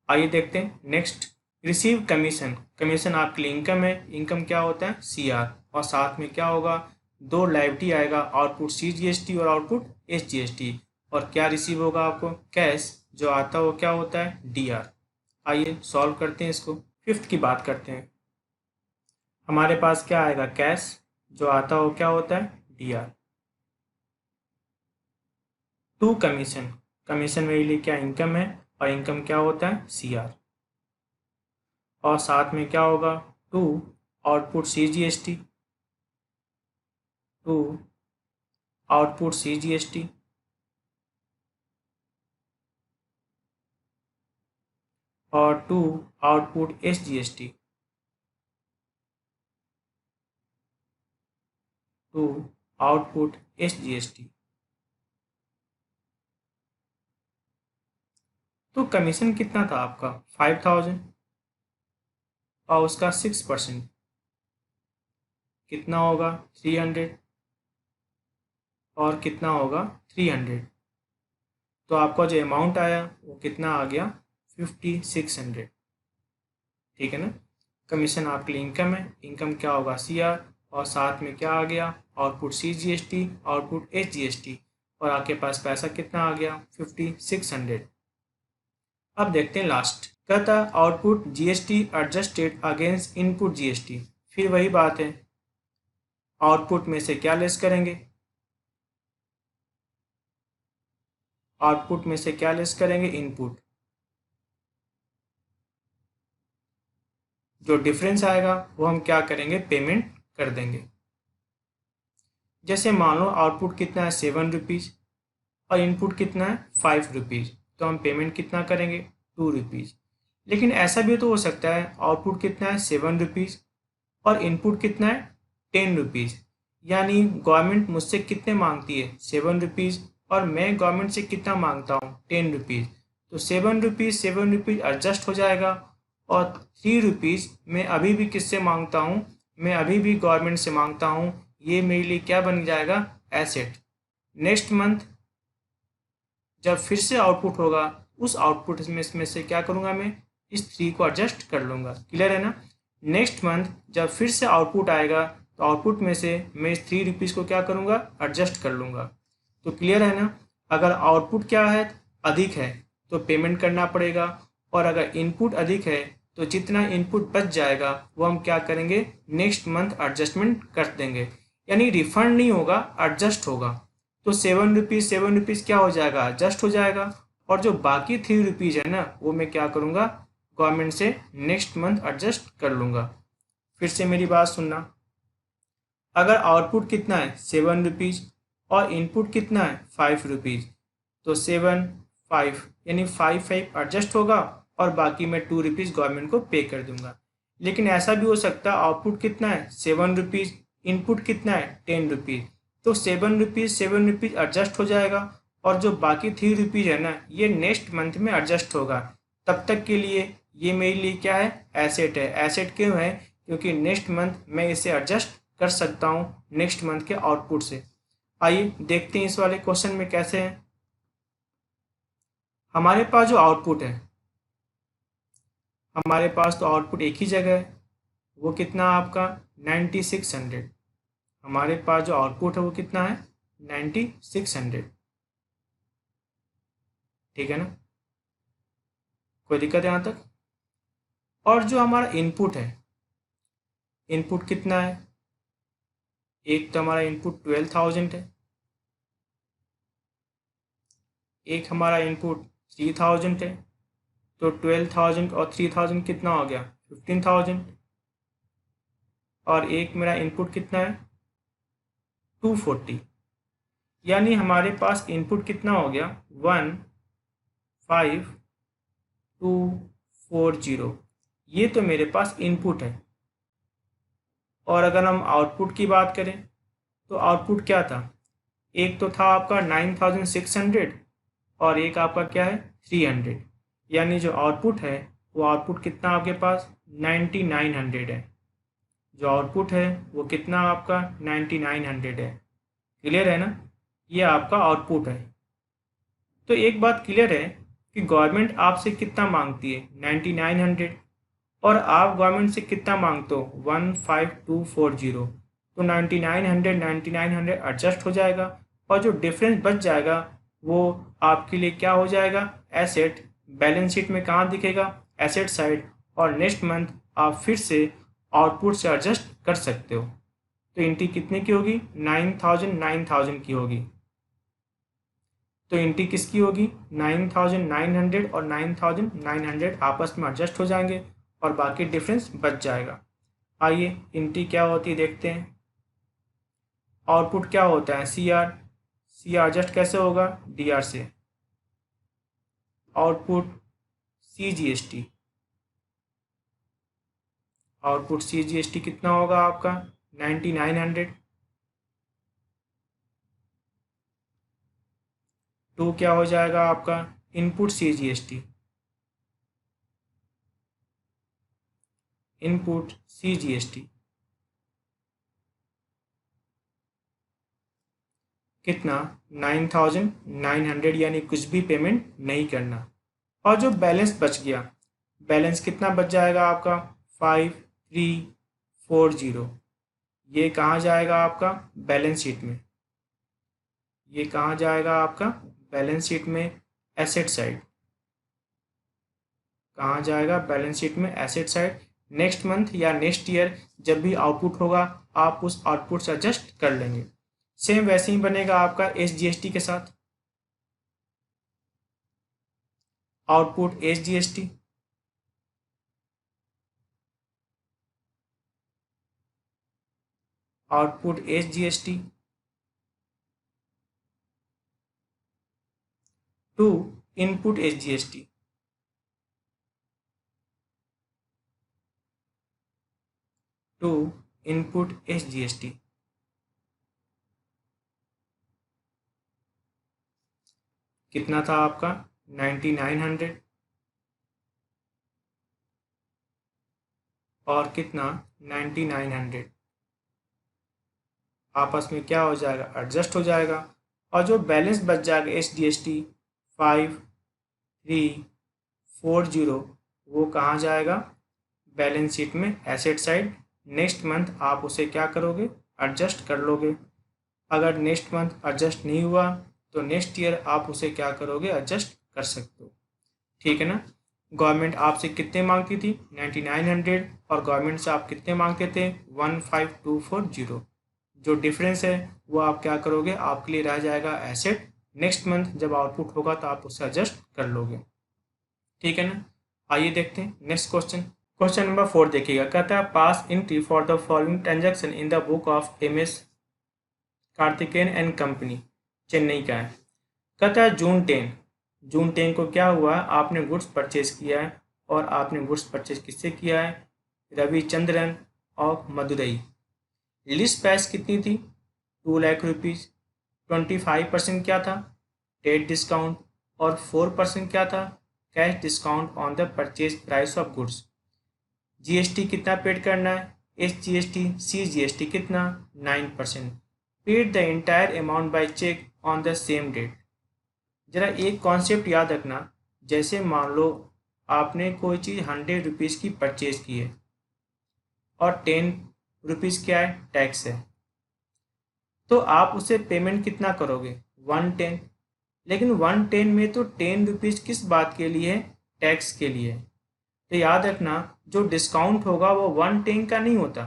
आइए देखते हैं नेक्स्ट। रिसीव कमीशन, कमीशन आपके लिए इनकम है, इनकम क्या होता है CR, और साथ में क्या होगा, दो लायबिलिटी आएगा, आउटपुट CGST और आउटपुट SGST, और क्या रिसीव होगा आपको, कैश, जो आता है वो क्या होता है DR। आइए सॉल्व करते हैं इसको। फिफ्थ की बात करते हैं। हमारे पास क्या आएगा, कैश, जो आता है वो क्या होता है DR। टू कमीशन, कमीशन मेरे लिए क्या इनकम है, और इनकम क्या होता है CR, और साथ में क्या होगा to output CGST, to output CGST, और to output SGST, to output SGST। तो कमीशन कितना था आपका 5000, और उसका 6% कितना होगा 300, और कितना होगा 300, तो आपका जो अमाउंट आया वो कितना आ गया 5600। ठीक है ना। कमीशन आपके लिए इनकम है, इनकम क्या होगा CR, और साथ में क्या आ गया आउटपुट CGST, आउटपुट SGST, और आपके पास पैसा कितना आ गया 5600। अब देखते हैं लास्ट, कहता है output GST adjusted against input GST। फिर वही बात है, आउटपुट में से क्या लेस करेंगे, आउटपुट में से क्या लेस करेंगे इनपुट, जो डिफरेंस आएगा वो हम क्या करेंगे पेमेंट कर देंगे। जैसे मान लो आउटपुट कितना है 7 रुपीज़, और इनपुट कितना है 5 रुपीज़, तो हम पेमेंट कितना करेंगे 2 रुपीज़। लेकिन ऐसा भी तो हो सकता है आउटपुट कितना है 7 रुपीज़, और इनपुट कितना है 10 रुपीज़, यानी गवर्नमेंट मुझसे कितने मांगती है 7 रुपीज़, और मैं गवर्नमेंट से कितना मांगता हूँ 10 रुपीज़। तो 7 रुपीज़ एडजस्ट हो जाएगा, और 3 रुपीज़ मैं अभी भी किससे मांगता हूँ, मैं अभी भी गवर्नमेंट से मांगता हूँ, ये मेरे लिए क्या बन जाएगा एसेट। नेक्स्ट मंथ जब फिर से आउटपुट होगा, उस आउटपुट में से क्या करूँगा मैं, इस 3 को एडजस्ट कर लूँगा। क्लियर है ना। नेक्स्ट मंथ जब फिर से आउटपुट आएगा, तो आउटपुट में से मैं इस 3 रुपीज़ को क्या करूँगा एडजस्ट कर लूँगा। तो क्लियर है ना। अगर आउटपुट क्या है अधिक है तो पेमेंट करना पड़ेगा, और अगर इनपुट अधिक है तो जितना इनपुट बच जाएगा वो हम क्या करेंगे नेक्स्ट मंथ एडजस्टमेंट कर देंगे, यानी रिफंड नहीं होगा एडजस्ट होगा। तो 7 रुपीज़ क्या हो जाएगा एडजस्ट हो जाएगा, और जो बाकी 3 रुपीज़ है ना वो मैं क्या करूँगा गवर्नमेंट से नेक्स्ट मंथ एडजस्ट कर लूँगा। फिर से मेरी बात सुनना, अगर आउटपुट कितना है 7 रुपीज़, और इनपुट कितना है 5 रुपीज़, तो 7 5 यानी 5 एडजस्ट होगा, और बाकी मैं 2 रुपीज़ गवर्नमेंट को पे कर दूंगा। लेकिन ऐसा भी हो सकता है आउटपुट कितना है 7 रुपीज़, इनपुट कितना है 10 रुपीज़, तो 7 रुपीज़ एडजस्ट हो जाएगा, और जो बाकी 3 रुपीज़ है ना ये नेक्स्ट मंथ में एडजस्ट होगा। तब तक के लिए ये मेरे लिए क्या है एसेट है। एसेट क्यों है, क्योंकि नेक्स्ट मंथ मैं इसे एडजस्ट कर सकता हूँ नेक्स्ट मंथ के आउटपुट से। आइए देखते हैं इस वाले क्वेश्चन में कैसे है। हमारे पास जो आउटपुट है, हमारे पास तो आउटपुट एक ही जगह है, वो कितना आपका 9600। हमारे पास जो आउटपुट है वो कितना है 9600। ठीक है ना, कोई दिक्कत है यहाँ तक। और जो हमारा इनपुट है, इनपुट कितना है, एक तो हमारा इनपुट 12000 है, एक हमारा इनपुट 3000 है, तो 12000 और 3000 कितना हो गया 15000, और एक मेरा इनपुट कितना है 240। यानी हमारे पास इनपुट कितना हो गया 15240। ये तो मेरे पास इनपुट है। और अगर हम आउटपुट की बात करें तो आउटपुट क्या था, एक तो था आपका 9600 और एक आपका क्या है 300। यानी जो आउटपुट है वो आउटपुट कितना आपके पास 9900 है। जो आउटपुट है वो कितना आपका 9900 है। क्लियर है ना, ये आपका आउटपुट है। तो एक बात क्लियर है कि गवर्नमेंट आपसे कितना मांगती है 9900 और आप गवर्नमेंट से कितना मांगते हो 15240। तो 9900 एडजस्ट हो जाएगा और जो डिफरेंस बच जाएगा वो आपके लिए क्या हो जाएगा एसेट। बैलेंस शीट में कहाँ दिखेगा एसेट साइड, और नेक्स्ट मंथ आप फिर से आउटपुट से एडजस्ट कर सकते हो। तो एंट्री कितने की होगी 9000 की होगी। तो एंट्री किसकी होगी 9900 और 9900 आपस में एडजस्ट हो जाएंगे और बाकी डिफरेंस बच जाएगा। आइए एंट्री क्या होती है देखते हैं। आउटपुट क्या होता है C R. C R adjust कैसे होगा डी आर से। Output C G S T. Output C G S T कितना होगा आपका 9900। टू क्या हो जाएगा आपका input C G S T. Input C G S T कितना 9900, यानी कुछ भी पेमेंट नहीं करना। और जो बैलेंस बच गया, बैलेंस कितना बच जाएगा आपका 5340। ये कहाँ जाएगा आपका बैलेंस शीट में। ये कहाँ जाएगा आपका बैलेंस शीट में एसेट साइड। कहाँ जाएगा बैलेंस शीट में एसेट साइड। नेक्स्ट मंथ या नेक्स्ट ईयर जब भी आउटपुट होगा आप उस आउटपुट से एडजस्ट कर लेंगे। सेम वैसे ही बनेगा आपका एस जी एस टी के साथ। Output S G S T. Output S G S T to input S G S T. To input S G S T. कितना था आपका 9900 और कितना 9900 आपस में क्या हो जाएगा एडजस्ट हो जाएगा। और जो बैलेंस बच जाएगा एस डी एस टी 5340 वो कहाँ जाएगा बैलेंस शीट में एसेट साइड। नेक्स्ट मंथ आप उसे क्या करोगे एडजस्ट कर लोगे। अगर नेक्स्ट मंथ एडजस्ट नहीं हुआ तो नेक्स्ट ईयर आप उसे क्या करोगे एडजस्ट कर सकते हो। ठीक है ना। गवर्नमेंट आपसे कितने मांगती थी 9900 और गवर्नमेंट से आप कितने मांगते थे 15240। जो डिफरेंस है वो आप क्या करोगे आपके लिए रह जाएगा एसेट। नेक्स्ट मंथ जब आउटपुट होगा तो आप उससे एडजस्ट कर लोगे। ठीक है ना। आइए देखते हैं नेक्स्ट क्वेश्चन। क्वेश्चन नंबर 4 देखिएगा। कहता है pass entry for the following transaction in the book of M S Karthikeyan and company, Chennai का है। कहता है जून 10 को क्या हुआ है आपने गुड्स परचेज किया है और आपने गुड्स परचेज किससे किया है Ravichandran of Madurai. List price कितनी थी 2 लाख रुपीज़। 25% क्या था डेट डिस्काउंट और 4% क्या था cash discount on the purchase price of goods. GST कितना पेड करना है S G S T C G S T कितना 9%। Paid the entire amount by cheque on the same date. जरा एक कॉन्सेप्ट याद रखना, जैसे मान लो आपने कोई चीज़ 100 रुपीज़ की परचेज की है और 10 रुपीज़ क्या है टैक्स है, तो आप उसे पेमेंट कितना करोगे 110। लेकिन 110 में तो 10 रुपीज़ किस बात के लिए है टैक्स के लिए। तो याद रखना जो डिस्काउंट होगा वो 110 का नहीं होता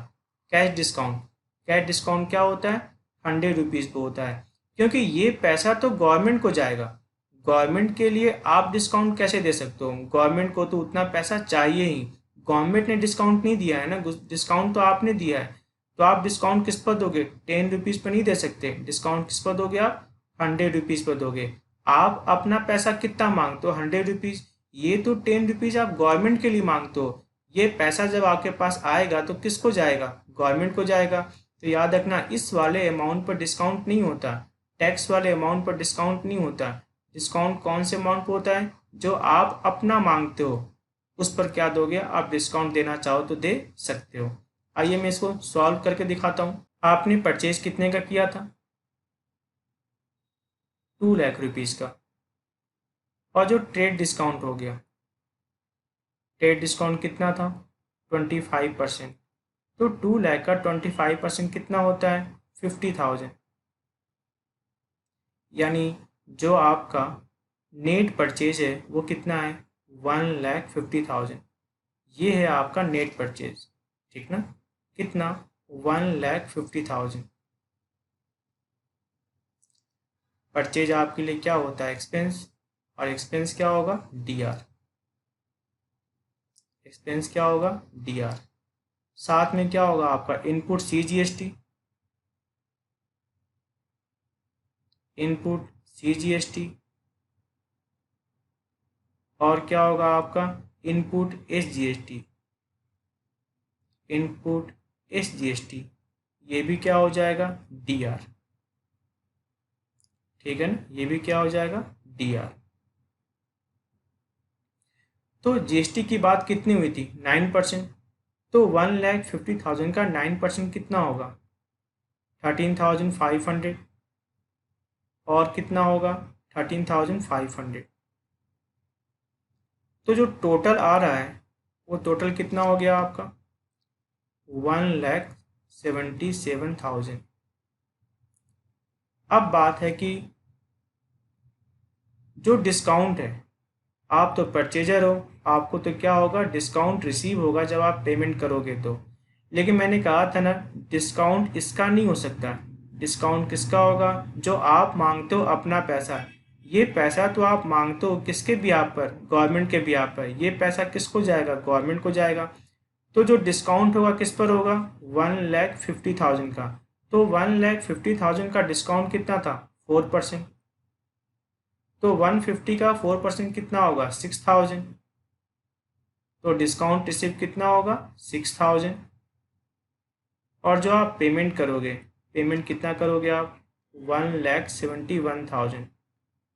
कैश डिस्काउंट। कैश डिस्काउंट क्या होता है 100 रुपीज़ को होता है, क्योंकि ये पैसा तो गवर्नमेंट को जाएगा। गवर्नमेंट के लिए आप डिस्काउंट कैसे दे सकते हो, गवर्नमेंट को तो उतना पैसा चाहिए ही। गवर्नमेंट ने डिस्काउंट नहीं दिया है ना, डिस्काउंट तो आपने दिया है। तो आप डिस्काउंट किस पर दोगे 10 रुपीज़ पर नहीं दे सकते। डिस्काउंट किस पर दोगे आप 100 रुपीज़ पर दोगे। आप अपना पैसा कितना मांगते हो? 100 रुपीज़। ये तो 10 रुपीज़ आप गवर्नमेंट के लिए मांगते हो। ये पैसा जब आपके पास आएगा तो किसको जाएगा? गवर्नमेंट को जाएगा। तो याद रखना, इस वाले अमाउंट पर डिस्काउंट नहीं होता, टैक्स वाले अमाउंट पर डिस्काउंट नहीं होता। डिस्काउंट कौन से अमाउंट पर होता है? जो आप अपना मांगते हो उस पर क्या दोगे? आप डिस्काउंट देना चाहो तो दे सकते हो। आइए मैं इसको सॉल्व करके दिखाता हूँ। आपने परचेज कितने का किया था? 2 लाख रुपीज़ का। और जो ट्रेड डिस्काउंट हो गया, ट्रेड डिस्काउंट कितना था? 25%। तो 2 लाख का 25% कितना होता है? 50,000। यानी जो आपका नेट परचेज है वो कितना है? 1,50,000। ये है आपका नेट परचेज, ठीक ना? कितना? 1,50,000। परचेज आपके लिए क्या होता है? एक्सपेंस। और एक्सपेंस क्या होगा? डीआर। एक्सपेंस क्या होगा? डीआर। साथ में क्या होगा आपका? Input CGST. Input CGST. और क्या होगा आपका? Input SGST. Input SGST. ये भी क्या हो जाएगा? डीआर। ठीक है ना? ये भी क्या हो जाएगा? डीआर। तो जीएसटी की बात कितनी हुई थी? 9%। तो 1,50,000 का 9% कितना होगा? 13,500। और कितना होगा? 13,500। तो जो टोटल आ रहा है वो टोटल कितना हो गया आपका? 1,77,000। अब बात है कि जो डिस्काउंट है, आप तो परचेजर हो, आपको तो क्या होगा? डिस्काउंट रिसीव होगा जब आप पेमेंट करोगे तो। लेकिन मैंने कहा था ना, डिस्काउंट इसका नहीं हो सकता। डिस्काउंट किसका होगा? जो आप मांगते हो अपना पैसा। ये पैसा तो आप मांगते हो किसके बिहाफ पर? गवर्नमेंट के बिहाफ पर। ये पैसा किसको जाएगा? गवर्नमेंट को जाएगा। तो जो डिस्काउंट होगा किस पर होगा? 1,50,000 का। तो 1,50,000 का डिस्काउंट कितना था? 4%। तो 150 का 4% कितना होगा? 6,000। तो डिस्काउंट रिसिप्ट कितना होगा? 6,000। और जो आप पेमेंट करोगे, पेमेंट कितना करोगे आप? 1,71,000।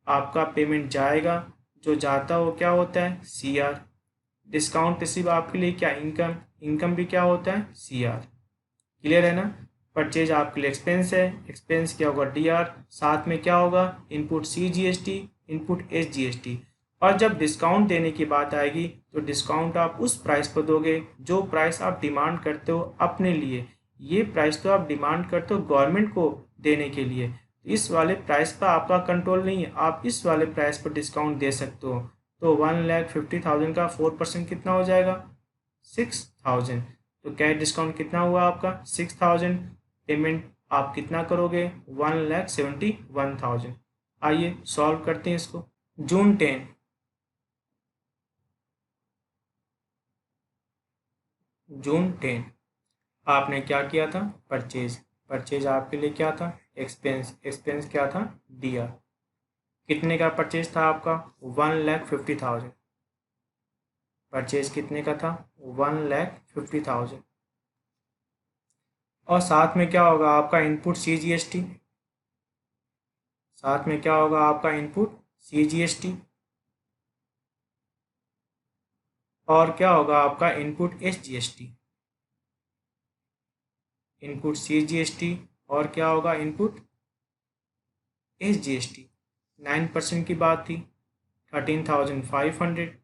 आपका पेमेंट जाएगा। जो जाता हो क्या होता है? सीआर। डिस्काउंट रिसिप्ट आपके लिए क्या? इनकम। इनकम भी क्या होता है? सीआर। क्लियर है ना? परचेज आपके लिए एक्सपेंस है, एक्सपेंस क्या होगा? डीआर। साथ में क्या होगा? Input CGST, input SGST. और जब डिस्काउंट देने की बात आएगी तो डिस्काउंट आप उस प्राइस पर दोगे जो प्राइस आप डिमांड करते हो अपने लिए। ये प्राइस तो आप डिमांड करते हो गवर्नमेंट को देने के लिए। इस वाले प्राइस पर आपका कंट्रोल नहीं है, आप इस वाले प्राइस पर डिस्काउंट दे सकते हो। तो 1,50,000 का 4% कितना हो जाएगा? 6,000। तो कैश डिस्काउंट कितना हुआ आपका? 6,000। पेमेंट आप कितना करोगे? 1,71,000। आइए सॉल्व करते हैं इसको। जून 10। जून 10 आपने क्या किया था? परचेज। परचेज आपके लिए क्या था? एक्सपेंस। एक्सपेंस क्या था? डीआर। कितने का परचेज था आपका? 1,50,000। परचेज कितने का था? 1,50,000। और साथ में क्या होगा आपका? Input CGST. साथ में क्या होगा आपका? Input CGST. और क्या होगा आपका? Input SGST. Input CGST. और क्या होगा? Input SGST. 9% की बात थी, 13,500।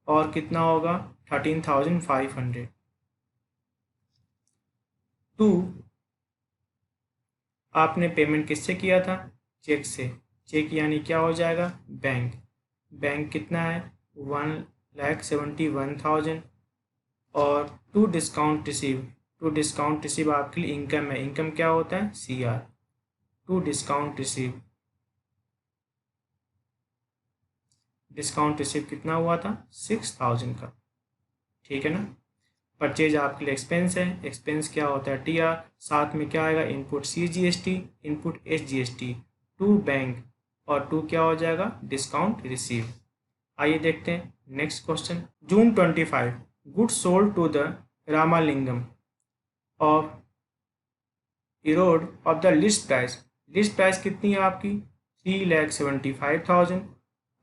और कितना होगा? 13,500 टू। आपने पेमेंट किससे किया था? चेक से। चेक यानी क्या हो जाएगा? बैंक। बैंक कितना है? 1,71,000। और to discount receive. To discount receive आपके लिए इनकम है। इनकम क्या होता है? CR. To discount receive. Discount receive कितना हुआ था? 6,000 का। ठीक है ना? परचेज आपके लिए एक्सपेंस है, एक्सपेंस क्या होता है टी आर, साथ में क्या आएगा input C G S T, input S G S T, to bank, और टू क्या हो जाएगा डिस्काउंट रिसीव। आइए देखते हैं next question. June 25 goods sold to the Ramalingam of Erode of the list price. List price कितनी है आपकी 3,75,000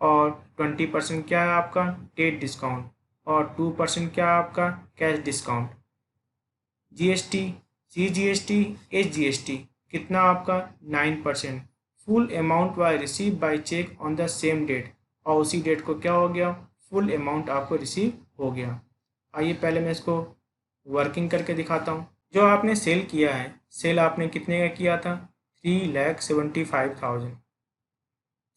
और 20% क्या है आपका ट्रेड डिस्काउंट और 2% क्या है आपका cash discount. GST, C G S T, S G S T कितना आपका 9%। Full amount we receive by cheque on the same date, और उसी डेट को क्या हो गया फुल अमाउंट आपको रिसीव हो गया। आइए पहले मैं इसको वर्किंग करके दिखाता हूँ। जो आपने सेल किया है, सेल आपने कितने का किया था 3,75,000,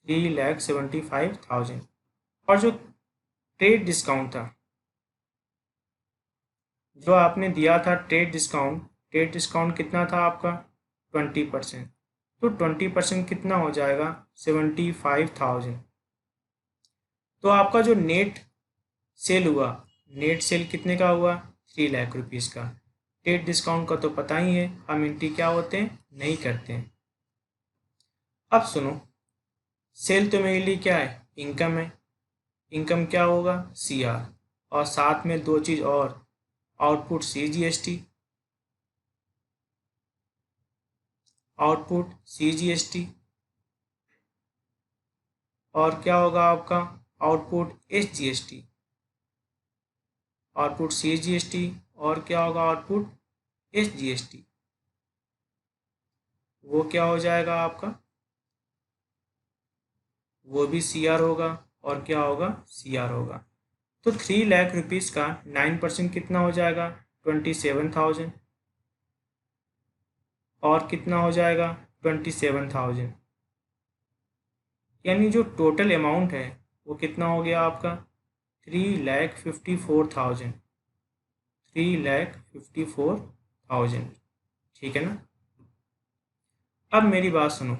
3,75,000, और जो ट्रेड डिस्काउंट था, जो आपने दिया था ट्रेड डिस्काउंट कितना था आपका 20%। तो 20% कितना हो जाएगा 75,000। तो आपका जो नेट सेल हुआ, नेट सेल कितने का हुआ 3 लाख रुपीज़ का। ट्रेड डिस्काउंट का तो पता ही है, हम एंट्री क्या होते हैं नहीं करते हैं। अब सुनो, सेल तो मेरे लिए क्या है इनकम है, इनकम क्या होगा सी आर, और साथ में दो चीज़ और, output C G S T, output C G S T, और क्या होगा आपका output S G S T, output C G S T, और क्या होगा output S G S T, वो क्या हो जाएगा आपका वो भी सी आर होगा, और क्या होगा सी आर होगा। तो 3 लाख रुपीज़ का 9% कितना हो जाएगा 27,000, और कितना हो जाएगा 27,000, यानी जो टोटल अमाउंट है वो कितना हो गया आपका 3,54,000, 3,54,000। ठीक है ना। अब मेरी बात सुनो,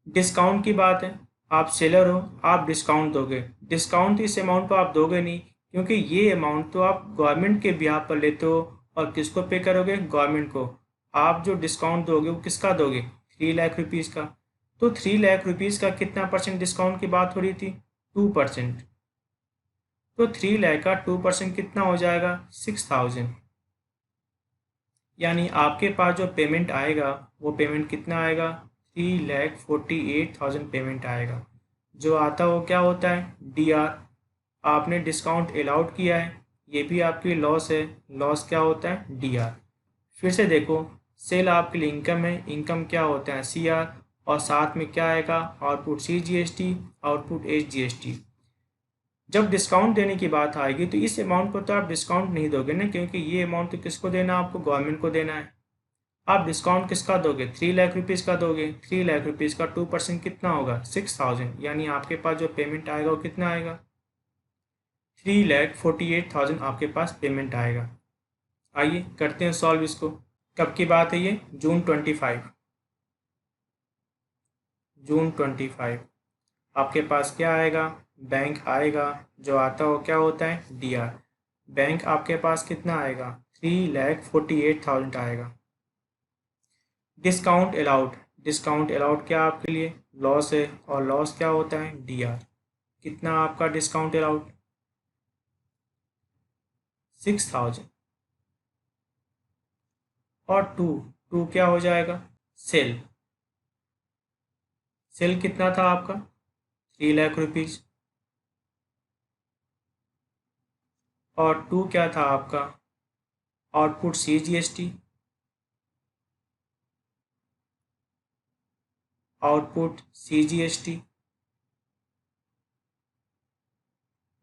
डिस्काउंट की बात है, आप सेलर हो, आप डिस्काउंट दोगे, डिस्काउंट इस अमाउंट पर आप दोगे नहीं, क्योंकि ये अमाउंट तो आप गवर्नमेंट के बिहाफ पर लेते हो, और किसको पे करोगे गवर्नमेंट को। आप जो डिस्काउंट दोगे वो किसका दोगे 3 लाख रुपीज़ का। तो 3 लाख रुपीज़ का कितना परसेंट डिस्काउंट की बात हो रही थी 2%। तो 3 लाख का 2% कितना हो जाएगा 6,000, यानी आपके पास जो पेमेंट आएगा वो पेमेंट कितना आएगा 3,48,000 पेमेंट आएगा। जो आता है वो क्या होता है डी आर, आपने डिस्काउंट अलाउड किया है, ये भी आपकी लॉस है, लॉस क्या होता है डी आर। फिर से देखो, सेल आपके लिए इनकम है, इनकम क्या होता है सी आर, और साथ में क्या आएगा output C G S T, output H G S T. जब डिस्काउंट देने की बात आएगी तो इस अमाउंट पर तो आप डिस्काउंट नहीं दोगे ना, क्योंकि ये अमाउंट तो किसको देना है आपको गवर्नमेंट को देना है। आप डिस्काउंट किसका दोगे 3 लाख रुपीज़ का दोगे, 3 लाख रुपीज़ का 2% कितना होगा 6,000, यानी आपके पास जो पेमेंट आएगा वो कितना आएगा 3,48,000 आपके पास पेमेंट आएगा। आइए करते हैं सॉल्व इसको। कब की बात है ये जून 25, जून 25। आपके पास क्या आएगा बैंक आएगा, जो आता हो क्या होता है डी आर। बैंक आपके पास कितना आएगा 3,48,000 आएगा। डिस्काउंट अलाउड, डिस्काउंट अलाउड क्या आपके लिए लॉस है, और लॉस क्या होता है डी आर। कितना आपका डिस्काउंट अलाउड 6,000, और टू क्या हो जाएगा सेल, सेल कितना था आपका 3 लाख रुपीज़, और टू क्या था आपका output C G S T, output C G S T,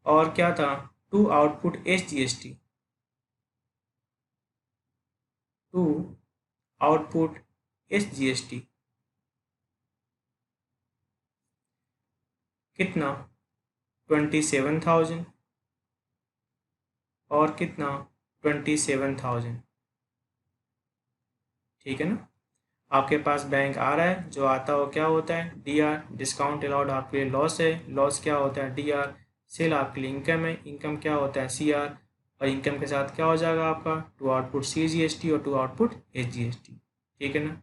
और क्या था to output S G S T, to output S G S T कितना 27,000, और कितना 27,000। ठीक है ना। आपके पास बैंक आ रहा है, जो आता हो क्या होता है डी आर। डिस्काउंट अलाउड आपके लिए लॉस है, लॉस क्या होता है डी आर। सेल आपके लिए इनकम है, इनकम क्या होता है सी आर। और इनकम के साथ क्या हो जाएगा आपका to output C G S T और to output H G S T. ठीक है ना।